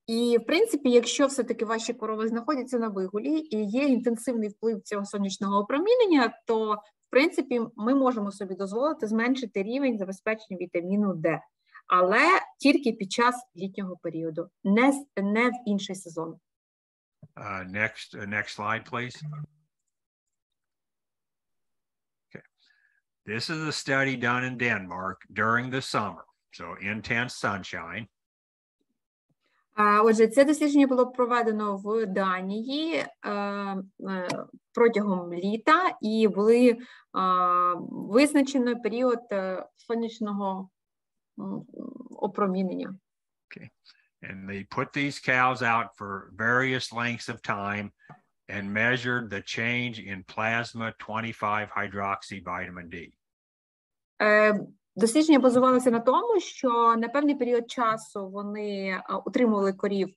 І, в принципі, якщо все-таки ваші корови знаходяться на вигулі і є інтенсивний вплив цього сонячного опромінення, то, в принципі, ми можемо собі дозволити зменшити рівень забезпечення вітаміну Д, але тільки під час літнього періоду, не в інший сезон. Next slide, please. Okay. This is a study done in Denmark during the summer, so intense sunshine. Отже, це дослідження було проведено в Данії протягом літа, і були визначено період сонячного опромінення. Okay. And they put these cows out for various lengths of time and measured the change in plasma 25-hydroxyvitamin D. Дослідження базувалося на тому, що на певний період часу вони утримували корів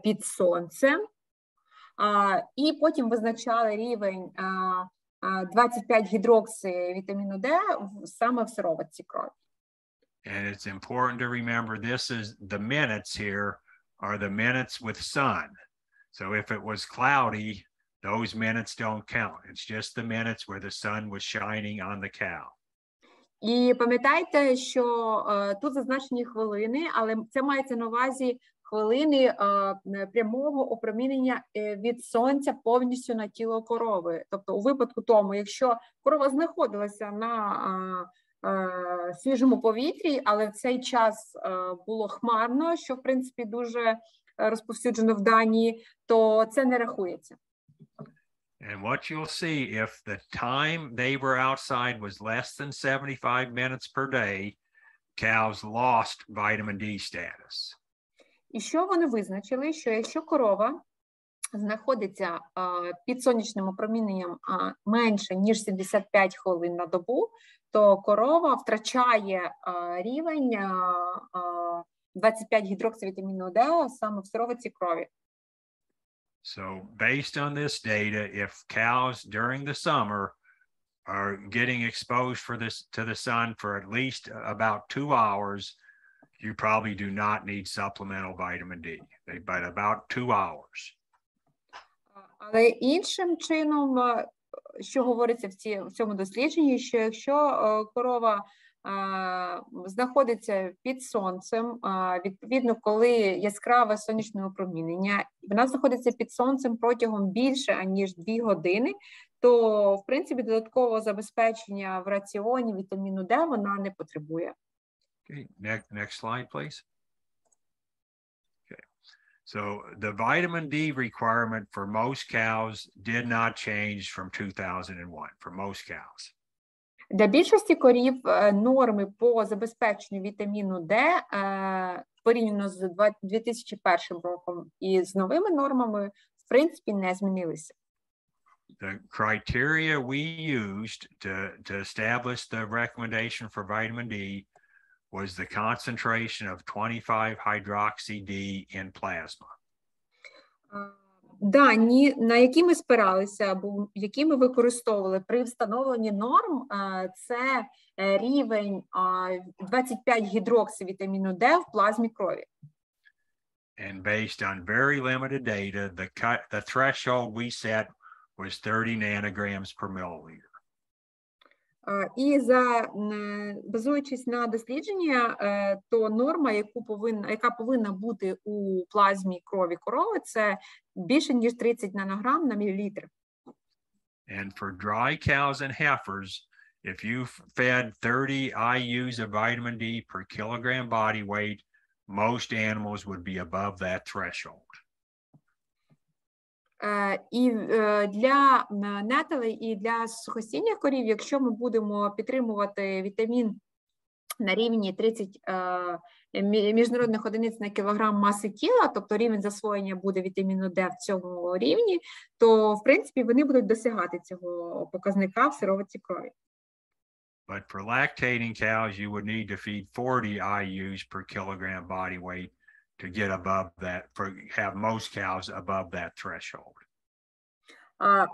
під сонцем, і потім визначали рівень 25-гідроксивітаміну Д саме в сироватці крові. And it's important to remember this is the minutes here are the minutes with sun. So if it was cloudy, those minutes don't count. It's just the minutes where the sun was shining on the cow. І пам'ятайте, що тут зазначені хвилини, але це мається на увазі хвилини прямого опромінення від сонця повністю на тіло корови. Тобто у випадку тому, якщо корова знаходилася на свіжому повітрі, але в цей час було хмарно, що, в принципі, дуже розповсюджено в Данії, то це не рахується. And what you'll see, if the time they were outside was less than 75 minutes per day, cows lost vitamin D status. І що вони визначили, що якщо корова знаходиться під сонячним опроміненням менше, ніж 75 хвилин на добу, то корова втрачає рівень 25-гідроксивітаміну Д саме в сироватці крові. So based on this data, if cows during the summer are getting exposed to the sun for at least about 2 hours, you probably do not need supplemental vitamin D, but about 2 hours. Але іншим чином, що говориться в цьому дослідженні, що якщо корова знаходиться під сонцем, відповідно, коли яскраве сонячне опромінення, вона знаходиться під сонцем протягом більше, аніж 2 години, то, в принципі, додаткового забезпечення в раціоні вітаміну Д вона не потребує. Okay, next slide, please. Okay, so the vitamin D requirement for most cows did not change from 2001, for most cows. Для більшості корів норми по забезпеченню вітаміну Д порівняно з 2001 роком і з новими нормами, в принципі, не змінилися. The criteria we used to establish the recommendation for vitamin D was the concentration of 25-hydroxy-D in plasma. Дані, на які ми спиралися, або які ми використовували при встановленні норм, це рівень 25-гідроксивітаміну Д в плазмі крові. And based on very limited data, the threshold we set was 30 nanograms per milliliter. І базуючись на дослідження, то норма, яка повинна бути у плазмі крові корови, це більше ніж 30 нанограм на мілілітр. And for dry cows and heifers, if you fed 30 IUs of vitamin D per kilogram body weight, most animals would be above that threshold. І для нетелей і для сухостійних корів, якщо ми будемо підтримувати вітамін на рівні 30 міжнародних одиниць на кілограм маси тіла, тобто рівень засвоєння буде вітаміну Д в цьому рівні, то, в принципі, вони будуть досягати цього показника в сироватці крові. But for lactating cows, you would need to feed 40 IUs per kilogram body weight to get above that, have most cows above that threshold.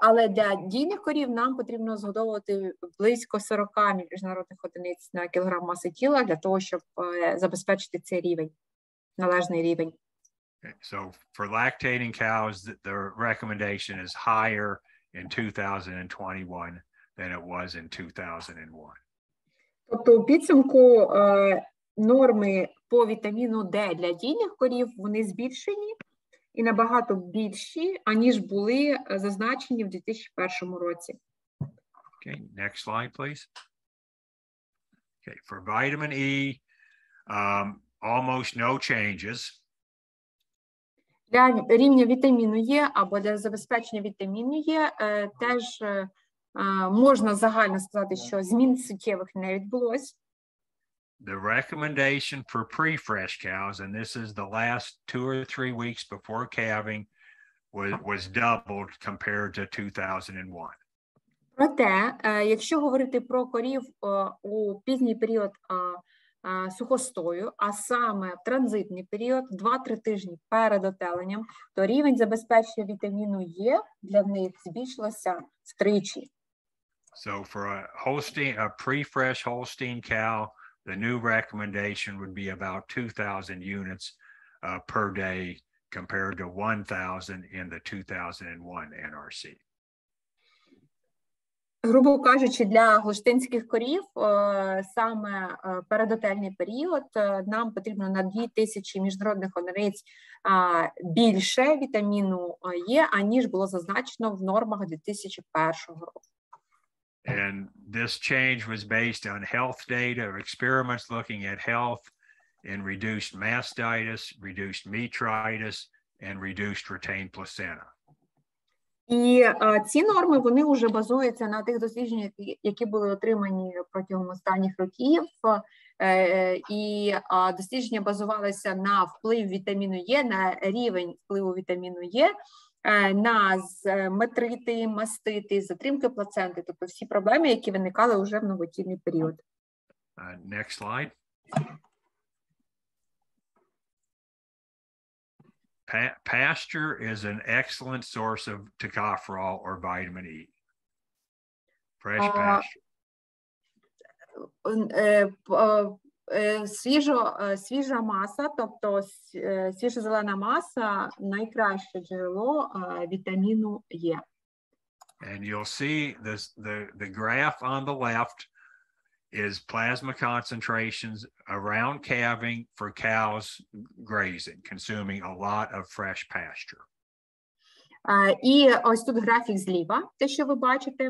Але для дійних корів нам потрібно згодовувати близько 40 міжнародних одиниць на кілограм маси тіла для того, щоб забезпечити цей рівень, належний рівень. Okay, so for lactating cows, the recommendation is higher in 2021 than it was in 2001. Тобто у підсумку норми по вітаміну Д для дійних корів, вони збільшені і набагато більші, аніж були зазначені в 2001 році. Okay, next slide, please. Okay, for vitamin E, almost no changes. Для рівня вітаміну Е або для забезпечення вітаміну Е теж можна загально сказати, що змін суттєвих не відбулось. The recommendation for pre-fresh cows, and this is the last 2 or 3 weeks before calving, was doubled compared to 2001. Проте, якщо говорити про корів у пізній період сухостою, а саме в транзитний період, 2-3 тижні перед отеленням, то рівень забезпечення вітаміну Е для них збільшилося втричі. So for a pre-fresh Holstein cow, the new recommendation would be about 2,000 units per day compared to 1,000 in the 2001 NRC. Грубо кажучи, для голштинських корів саме передотельний період нам потрібно на 2,000 міжнародних одиниць більше вітаміну Е, аніж було зазначено в нормах 2001 року. And this change was based on health data, experiments looking at health in reduced mastitis, reduced metritis, and reduced retained placenta. І ці норми, вони вже базуються на тих дослідженнях, які були отримані протягом останніх років. І дослідження базувалися на вплив вітаміну Е, на рівень впливу вітаміну Е, на метрити, мастити, затримки плаценти, тобто всі проблеми, які виникали вже в новотільний період. Next slide. Pasture is an excellent source of tocopherol or vitamin E. Fresh pasture. Свіжа маса, тобто свіжозелена маса – найкраще джерело вітаміну Е. And you'll see the graph on the left is plasma concentrations around calving for cows grazing, consuming a lot of fresh pasture. І ось тут графік зліва, те, що ви бачите,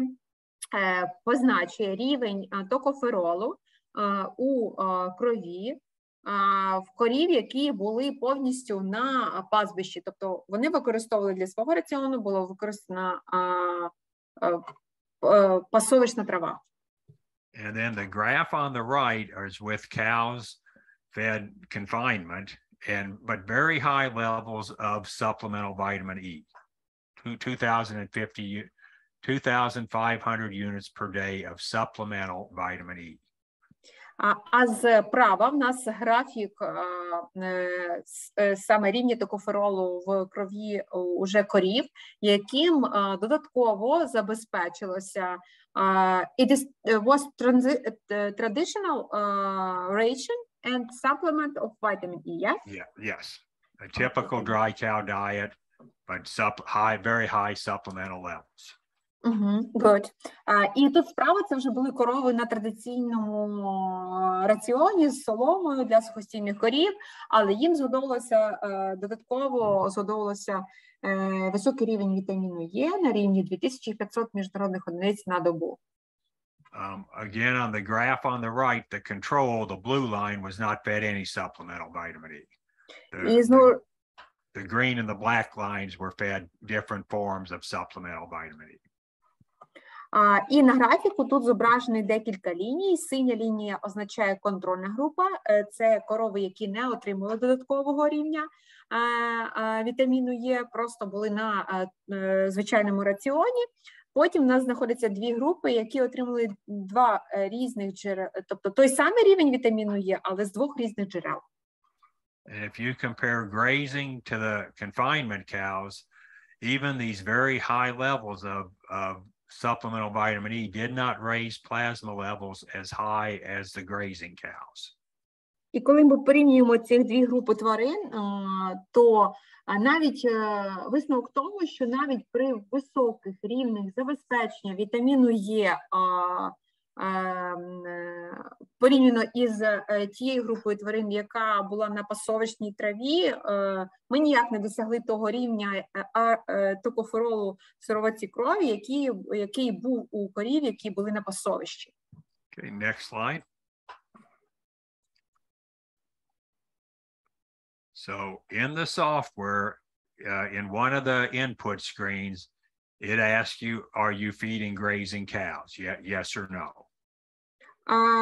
позначує рівень токоферолу у крові в корів, які були повністю на пастбищі. Тобто вони використовували для свого раціону, була використана пасовична трава. And then the graph on the right is with cows fed confinement, but very high levels of supplemental vitamin E, 2,500 units per day of supplemental vitamin E. А зправа в нас графік саме рівня токоферолу в крові уже корів, яким додатково забезпечилося it was traditional ration and supplement of vitamin E, yes? Yeah, yes. A typical dry cow diet, but very high supplemental levels. Good. І тут справа це вже були корови на традиційному раціоні з соломою для сухостійних корів, але їм додатково згодовувався високий рівень вітаміну Е на рівні 2500 міжнародних одиниць на добу. Again, on the graph on the right, the control, the blue line, was not fed any supplemental vitamin E. The green and the black lines were fed different forms of supplemental vitamin E. І на графіку тут зображені декілька ліній. Синя лінія означає контрольна група. Це корови, які не отримали додаткового рівня вітаміну Е, просто були на звичайному раціоні. Потім у нас знаходяться дві групи, які отримали два різних джерел, тобто той самий рівень вітаміну Е, але з двох різних джерел. And if you compare grazing to the confinement cows, even these very high levels of supplemental vitamin E did not raise plasma levels as high as the grazing cows. І коли ми порівнюємо ці дві групи тварин, то навіть висновок в тому, що навіть при високих рівнях забезпечення вітаміну Е порівняно із тією групою тварин, яка була на пасовищній траві, ми ніяк не досягли того рівня токоферолу в сироватці крові, який був у корів, які були на пасовищі. Okay, next slide. So in the software, in one of the input screens, it asks you, are you feeding grazing cows? Yes or no?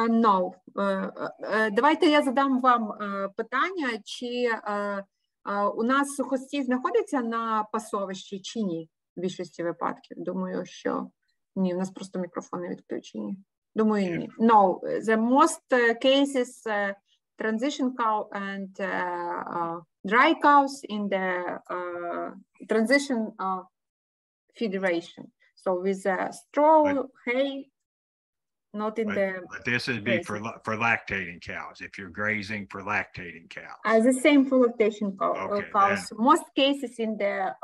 No. Давайте я задам вам питання, чи у нас сухості знаходяться на пасовищі, чи ні? В більшості випадків. Думаю, що ні, у нас просто мікрофони відключені. Думаю, ні. No. The most cases transition cow and dry cows in the transition federation. So with straw, hay, not in the... But this would be for lactating cows, if you're grazing for lactating cows. The same for lactation cows. Then, most cases in the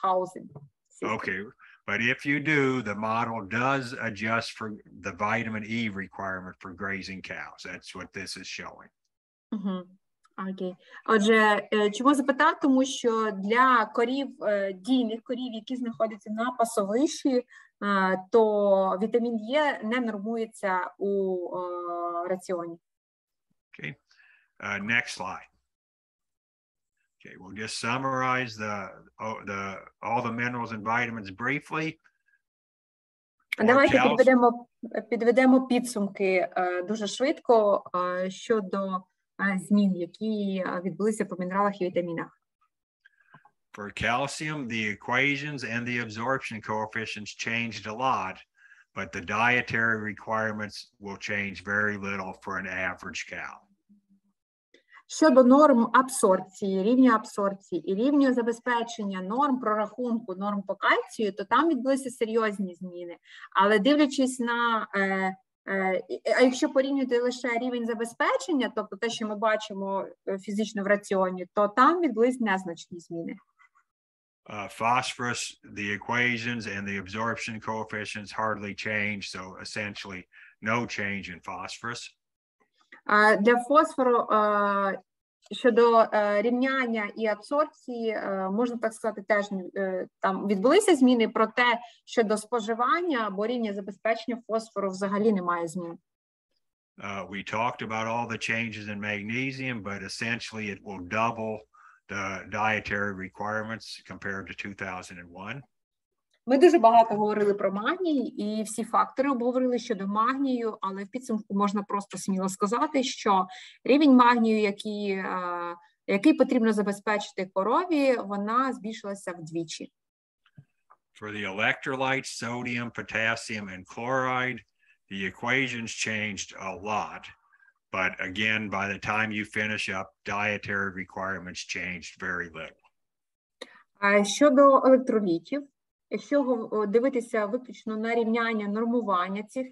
housing system. Okay, but if you do, the model does adjust for the vitamin E requirement for grazing cows. That's what this is showing. Окей. Отже, чому запитав? Тому що для корів, дійних корів, які знаходяться на пасовищі, то вітамін Е не нормується у раціоні. Okay. Next slide. Okay, we'll just summarize all the minerals and vitamins briefly. Давайте підведемо підсумки дуже швидко щодо змін, які відбулися по мінералах і вітамінах. For calcium, the equations and the absorption coefficients changed a lot, but the dietary requirements will change very little for an average cow. Щодо норм абсорбції, рівня абсорбції і рівня забезпечення норм прорахунку, норм по кальцію, то там відбулися серйозні зміни. Але дивлячись на, а якщо порівнювати лише рівень забезпечення, тобто те, що ми бачимо фізично в раціоні, то там відбулись незначні зміни. Phosphorus, the equations and the absorption coefficients hardly change, so essentially no change in phosphorus. Для фосфору щодо рівняння і абсорбції, можна так сказати, теж там відбулися зміни, проте щодо споживання або рівня забезпечення фосфору взагалі немає змін. We talked about all the changes in magnesium, but essentially it will double the dietary requirements compared to 2001. Ми дуже багато говорили про магній, і всі фактори обговорили щодо магнію, але в підсумку можна просто сміло сказати, що рівень магнію, який який потрібно забезпечити корові, вона збільшилася вдвічі. For the electrolytes, sodium, potassium, and chloride, the equations changed a lot. But again, by the time you finish up, dietary requirements changed very little. Щодо електролітів, якщо дивитися виключно на рівняння нормування цих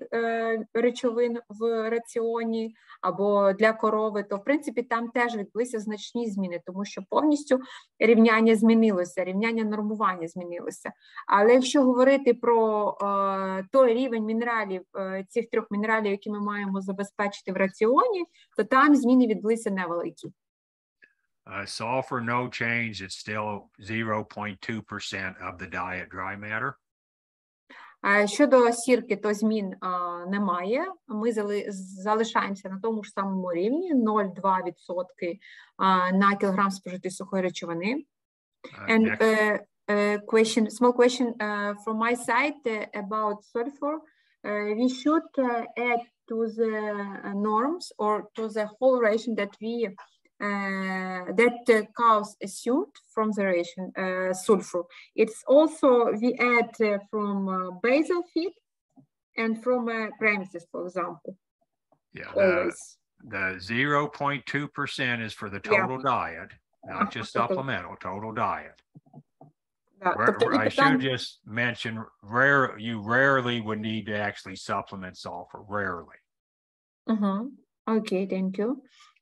речовин в раціоні або для корови, то в принципі там теж відбулися значні зміни, тому що повністю рівняння змінилося, рівняння нормування змінилося. Але якщо говорити про той рівень мінералів, цих 3 мінералів, які ми маємо забезпечити в раціоні, то там зміни відбулися невеликі. Sulfur, no change. It's still 0.2% of the diet dry matter. Щодо сірки, то змін немає. Ми залишаємося на тому ж самому рівні, 0,2% на кілограм спожитої сухої речовини. And small question from my side about sulfur. We should add to the norms or to the whole ration that cows assumed from the ration sulfur. It's also we add from basal feed and from premixes, for example. Yeah, always. The 0.2% is for the total diet, not just supplemental, total diet. I should just mention, you rarely would need to actually supplement sulfur, rarely. Okay, thank you.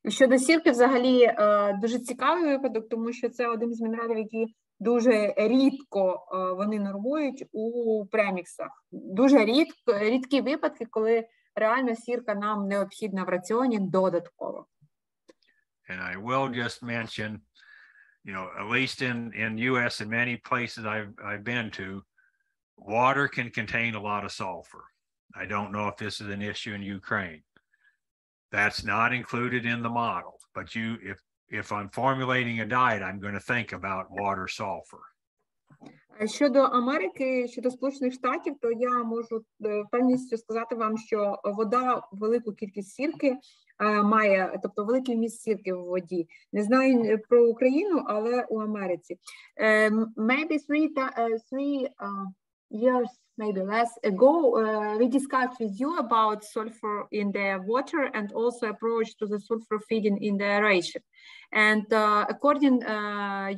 Щодо сірки, взагалі, дуже цікавий випадок, тому що це один з мінералів, які дуже рідко вони нормують у преміксах. Дуже рідкі випадки, коли реально сірка нам необхідна в раціоні додатково. And I will just mention, at least in US and many places I've been to, water can contain a lot of sulfur. I don't know if this is an issue in Ukraine. That's not included in the model, but if I'm formulating a diet, I'm going to think about water sulfur. Щодо Америки, щодо Сполучених Штатів, то я можу впевненістю сказати вам, що вода велику кількість сірки має, тобто великий вміст сірки в воді. Не знаю про Україну, але у Америці. Maybe three years, maybe less ago, we discussed with you about sulfur in the water and also approach to the sulfur feeding in the ration. And according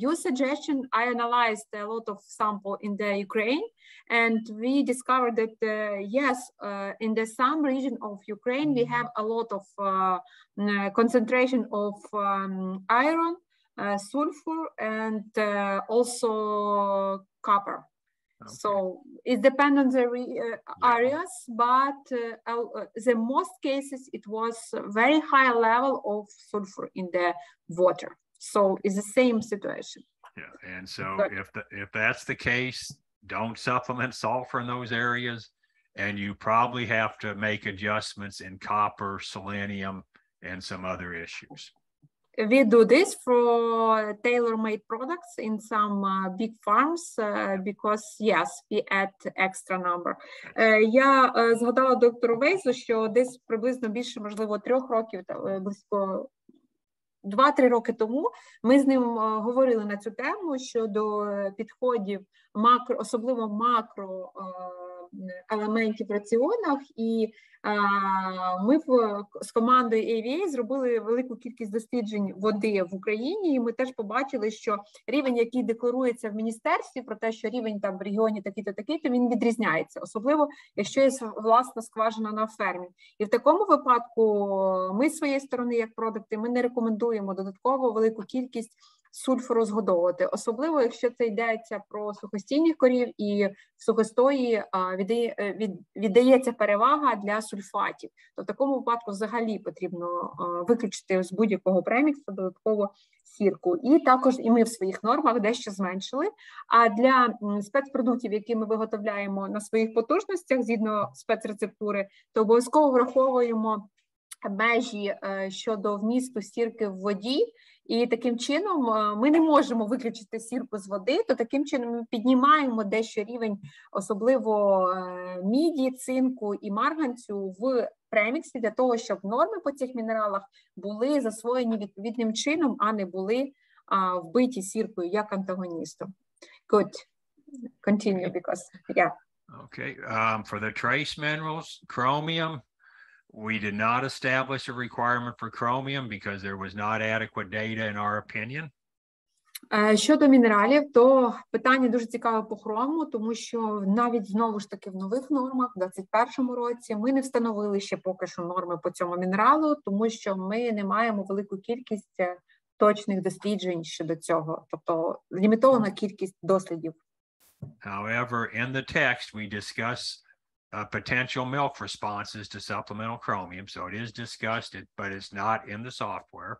your suggestion, I analyzed a lot of sample in the Ukraine, and we discovered that yes, in the some region of Ukraine, we have a lot of concentration of iron, sulfur, and also copper. Okay. So it depends on the areas, but the most cases it was very high level of sulfur in the water. So it's the same situation. Yeah, and so if that's the case, don't supplement sulfur in those areas, and you probably have to make adjustments in copper, selenium, and some other issues. We do this for tailor-made products in some big farms because, yes, we add extra number. Я згадала доктору Вайсу, що десь приблизно більше, можливо, 3 років, близько 2-3 роки тому ми з ним говорили на цю тему щодо підходів особливо макро елементів в раціонах, і ми з командою AVA зробили велику кількість досліджень води в Україні, і ми теж побачили, що рівень, який декларується в міністерстві, про те, що рівень там в регіоні такий-то, такий-то, він відрізняється, особливо, якщо є власна скважина на фермі. І в такому випадку ми з своєї сторони, як продукти, ми не рекомендуємо додатково велику кількість сульфуру згодовувати, особливо, якщо це йдеться про сухостійних корів, і в сухостої віддається перевага для сульфатів. То в такому випадку взагалі потрібно виключити з будь-якого преміксу додатково сірку. І також і ми в своїх нормах дещо зменшили. А для спецпродуктів, які ми виготовляємо на своїх потужностях, згідно спецрецептури, то обов'язково враховуємо межі щодо вмісту сірки в воді, і таким чином ми не можемо виключити сірку з води, то таким чином ми піднімаємо дещо рівень, особливо міді, цинку і марганцю в преміксі для того, щоб норми по цих мінералах були засвоєні відповідним чином, а не були вбиті сіркою як антагоністом. Good. Continue because, yeah. Okay. For the trace minerals, chromium, we did not establish a requirement for chromium because there was not adequate data in our opinion. Щодо мінералів, то питання дуже цікаве по хрому, тому що навіть знову ж таки в нових нормах, в 2021 році, ми не встановили ще поки що норми по цьому мінералу, тому що ми не маємо велику кількість точних досліджень щодо цього, тобто лімітована кількість дослідів. However, in the text, we discuss potential milk responses to supplemental chromium. So it is discussed, but it's not in the software.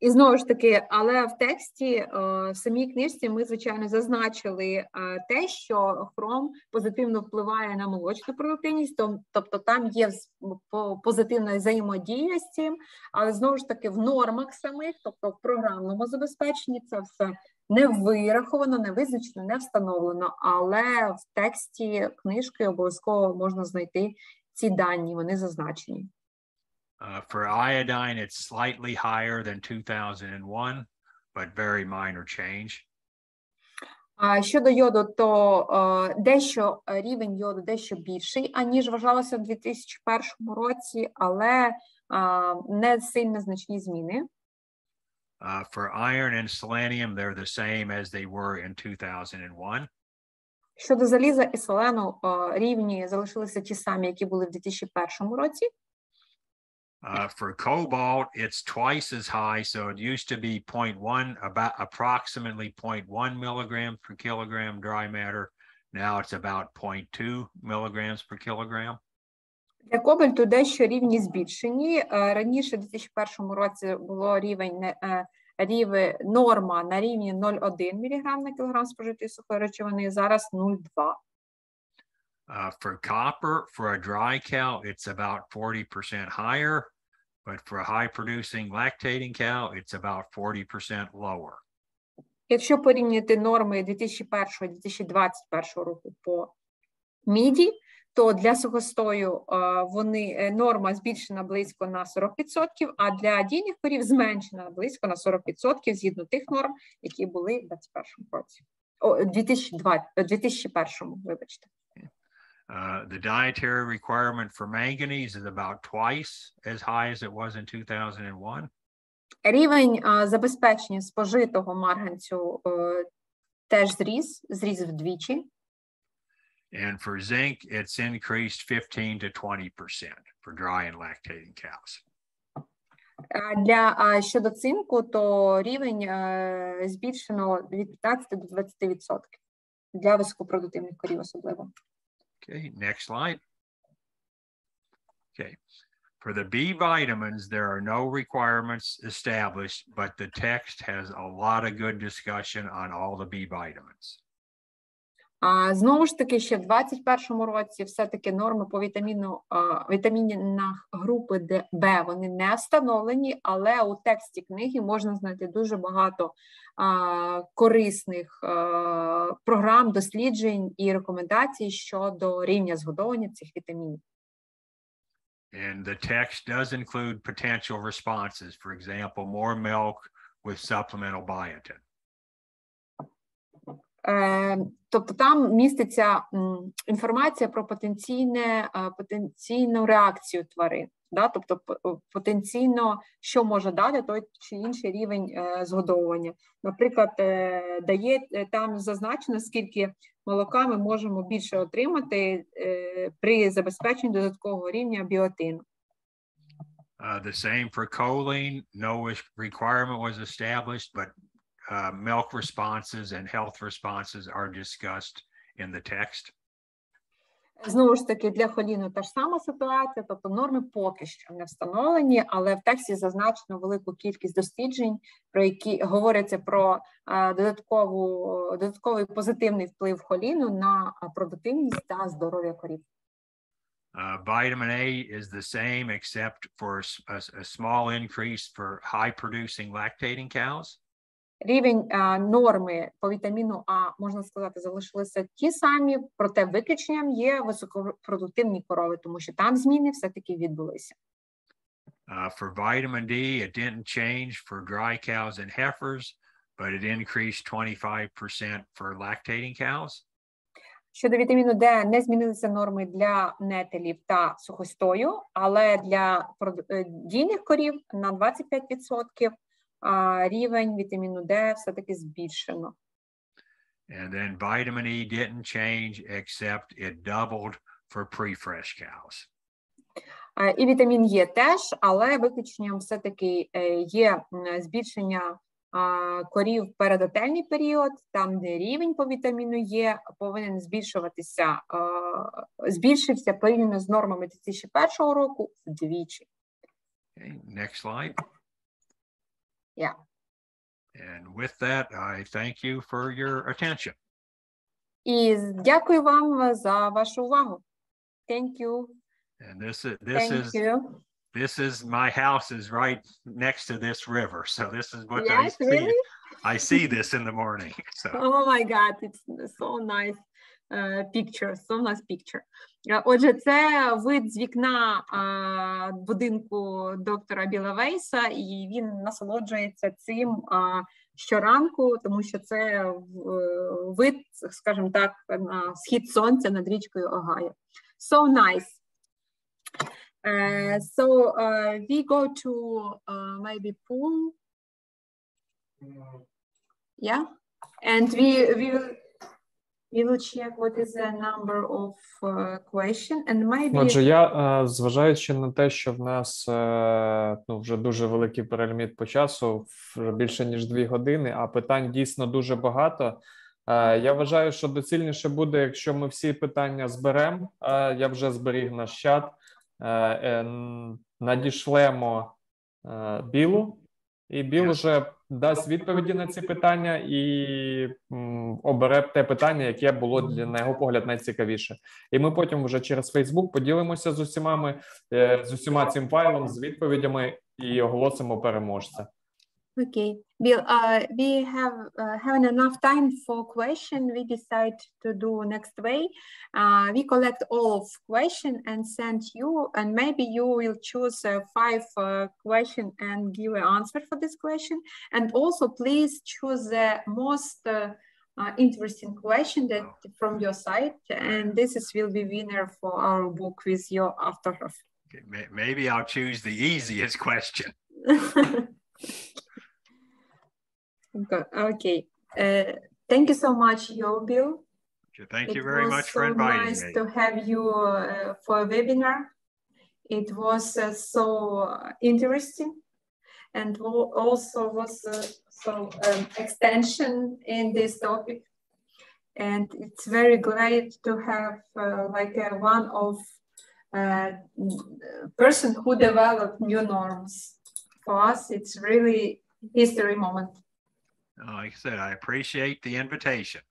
І знову ж таки, але в тексті, в самій книжці ми, звичайно, зазначили те, що хром позитивно впливає на молочну продуктивність, тобто там є позитивна взаємодія з цим, але знову ж таки в нормах самих, тобто в програмному забезпеченні це все не вираховано, не визначено, не встановлено, але в тексті книжки обов'язково можна знайти ці дані, вони зазначені. For iodine, it's slightly higher than 2001, but very minor change. Щодо йоду, то дещо рівень йоду дещо більший, аніж вважалося в 2001 році, але не сильно значні зміни. For iron and selenium, they're the same as they were in 2001. Щодо заліза і селену, рівні залишилися ті самі, які були в 2001 році. For cobalt, it's twice as high, so it used to be 0.1, about approximately 0.1 milligrams per kilogram dry matter. Now it's about 0.2 milligrams per kilogram. Для кобальту дещо рівні збільшені. Раніше в 2001 році було норма на рівні 0,1 мг на кілограм спожитої сухої речовини, зараз 0,2. For copper, for a dry cow, it's about 40% higher, but for a high-producing lactating cow, it's about 40% lower. Якщо порівняти норми 2001-2021 року по міді, то для сухостою норма збільшена близько на 40%, а для дійних корів зменшена близько на 40% згідно тих норм, які були в 2021 році. 2001, вибачте. The dietary requirement for manganese is about twice as high as it was in 2001. Рівень забезпечення спожитого марганцю теж зріс вдвічі. And for zinc, it's increased 15 to 20% for dry and lactating cows. Щодо цинку, то рівень збільшено від 15 до 20% для високопродуктивних корів особливо. Okay, next slide. Okay, for the B vitamins, there are no requirements established, but the text has a lot of good discussion on all the B vitamins. Знову ж таки, ще в 2021 році все-таки норми по вітамінах групи Б, вони не встановлені, але у тексті книги можна знайти дуже багато корисних програм, досліджень і рекомендацій щодо рівня згодовування цих вітамінів. And the text does include potential responses, for example, more milk with supplemental biotin. Тобто там міститься інформація про потенційну реакцію тварин, да? Тобто потенційно, що може дати той чи інший рівень згодовування. Наприклад, там зазначено, скільки молока ми можемо більше отримати при забезпеченні додаткового рівня біотину. The same for choline, no requirement was established, but milk responses and health responses are discussed in the text. Знову ж таки, для холіну та ж сама ситуація, тобто норми поки що не встановлені, але в тексті зазначено велику кількість досліджень, про які говоряться про додатковий позитивний вплив холіну на продуктивність та здоров'я корів. Vitamin A is the same except for a small increase for high-producing lactating cows. Рівень норми по вітаміну А, можна сказати, залишилися ті самі, проте виключенням є високопродуктивні корови, тому що там зміни все-таки відбулися. For vitamin D, it didn't change for dry cows and heifers, but it increased 25% for lactating cows. Щодо вітаміну Д, не змінилися норми для нетелів та сухостою, але для дійних корів на 25% рівень вітаміну Д все-таки збільшено. And then vitamin E didn't change except it doubled for pre-fresh cows. І вітамін Е теж, але виключенням все-таки є збільшення корів в передотельний період, там, де рівень по вітаміну Е повинен збільшився порівняно з нормами 2001 року вдвічі. Okay, next slide. Yeah. And with that, I thank you for your attention. І дякую вам за вашу увагу. Thank you. And this is my house is right next to this river, so this is what Yes, I see. really? I see this in the morning. So. Oh my God, it's so nice picture, so nice picture. Отже, це вид з вікна будинку доктора Біла Вайса, і він насолоджується цим щоранку, тому що це вид, скажімо так, на схід сонця над річкою Огайо. So nice. We go to maybe pool. Yeah, and we will check what is the number of question and maybe. Отже, я, зважаючи на те, що в нас вже дуже великий переліміт по часу, вже більше ніж 2 години, а питань дійсно дуже багато. Я вважаю, що доцільніше буде, якщо ми всі питання зберемо. Я вже зберіг наш чат. Надішлемо Білу, і Біл вже дасть відповіді на ці питання і обере те питання, яке було на його погляд найцікавіше. І ми потім вже через Facebook поділимося з усіма цим файлом, з відповідями і оголосимо переможця. Okay, Bill, we haven't enough time for question. We decide to do next way. We collect all of question and send you, and maybe you will choose 5 question and give an answer for this question. And also, please choose the most interesting question that from your site, and this will be winner for our book with your autograph. Okay, maybe I'll choose the easiest question. Okay. Thank you so much, Bill. Thank you very much for inviting me. It was so nice to have you for a webinar. It was so interesting, and also was extension in this topic. And it's very great to have one of person who developed new norms. For us, it's really history moment. Like I said, I appreciate the invitation.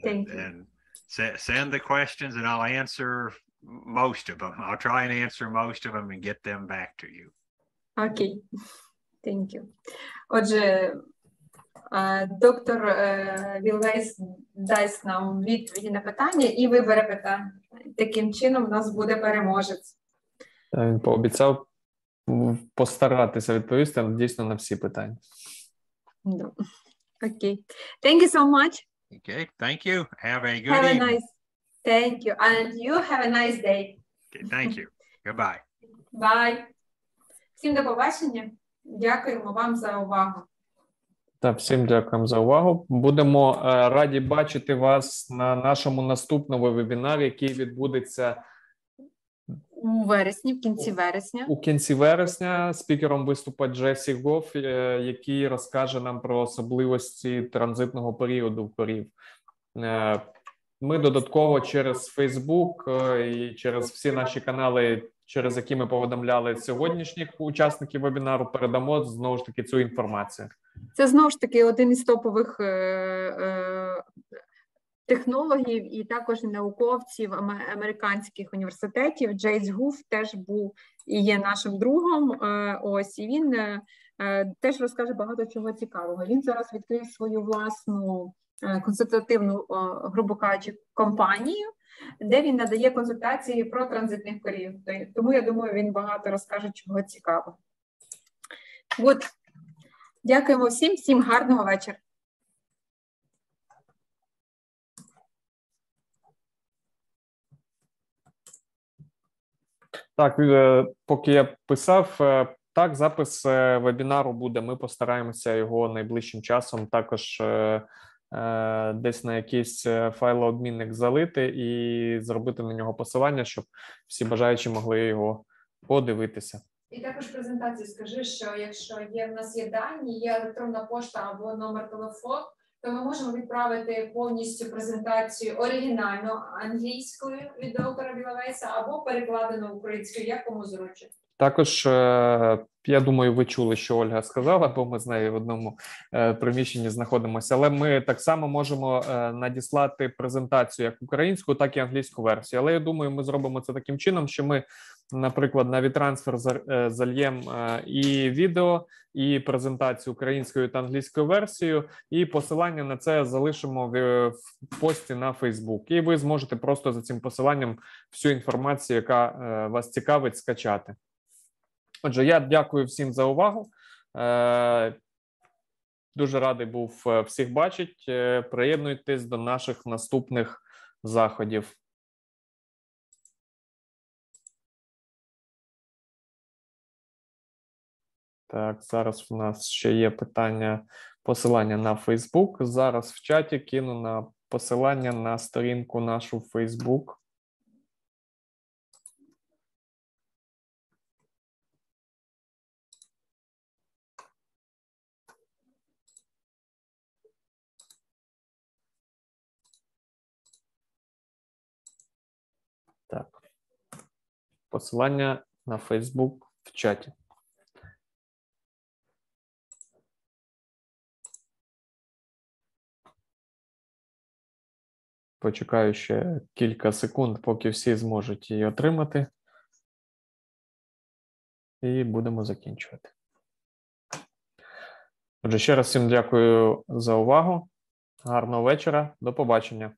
Thank you. And send the questions and I'll answer most of them. I'll try and answer most of them and get them back to you. Okay. Thank you. Отже, доктор Вілвейс дасть нам відповіді на питання і вибере питання. Таким чином у нас буде переможець. Він пообіцяв постаратися відповісти дійсно на всі питання. Okay. Thank you so much. Okay, thank you. Have a good evening. Thank you. And you have a nice day. Okay, thank you. Goodbye. Bye. Всім до побачення. Дякуємо вам за увагу. Так, всім дякуємо за увагу. Будемо раді бачити вас на нашому наступному вебінарі, який відбудеться у вересні, в кінці вересня. У кінці вересня спікером виступить Джесі Гофф, який розкаже нам про особливості транзитного періоду в корів. Ми додатково через Facebook і через всі наші канали, через які ми повідомляли сьогоднішніх учасників вебінару, передамо знову ж таки цю інформацію. Це знову ж таки один із топових технологів і також науковців американських університетів. Джейс Гуф теж був і є нашим другом. Ось, і він теж розкаже багато чого цікавого. Він зараз відкрив свою власну консультативну, грубо кажучи, компанію, де він надає консультації про транзитних корів. Тому, я думаю, він багато розкаже чого цікавого. От. Дякуємо всім гарного вечора. Так, поки я писав, так, запис вебінару буде, ми постараємося його найближчим часом також десь на якийсь файлообмінник залити і зробити на нього посилання, щоб всі бажаючі могли його подивитися. І також презентації скажи, що якщо в нас є дані, є електронна пошта або номер телефону, то ми можемо відправити повністю презентацію оригінально англійською від доктора Біловейса або перекладено українською, як кому зручно. Також, я думаю, ви чули, що Ольга сказала, бо ми з нею в одному приміщенні знаходимося, але ми так само можемо надіслати презентацію як українську, так і англійську версію. Але я думаю, ми зробимо це таким чином, що ми, наприклад, на WeTransfer зальємо і відео, і презентацію українською та англійською версією, і посилання на це залишимо в пості на Facebook. І ви зможете просто за цим посиланням всю інформацію, яка вас цікавить, скачати. Отже, я дякую всім за увагу. Дуже радий був всіх бачити. Приєднуйтесь до наших наступних заходів. Так, зараз у нас ще є питання, посилання на Facebook. Зараз в чаті кину на посилання на сторінку нашу в Facebook. Так, посилання на Facebook в чаті. Почекаю ще кілька секунд, поки всі зможуть її отримати. І будемо закінчувати. Отже, ще раз всім дякую за увагу. Гарного вечора. До побачення.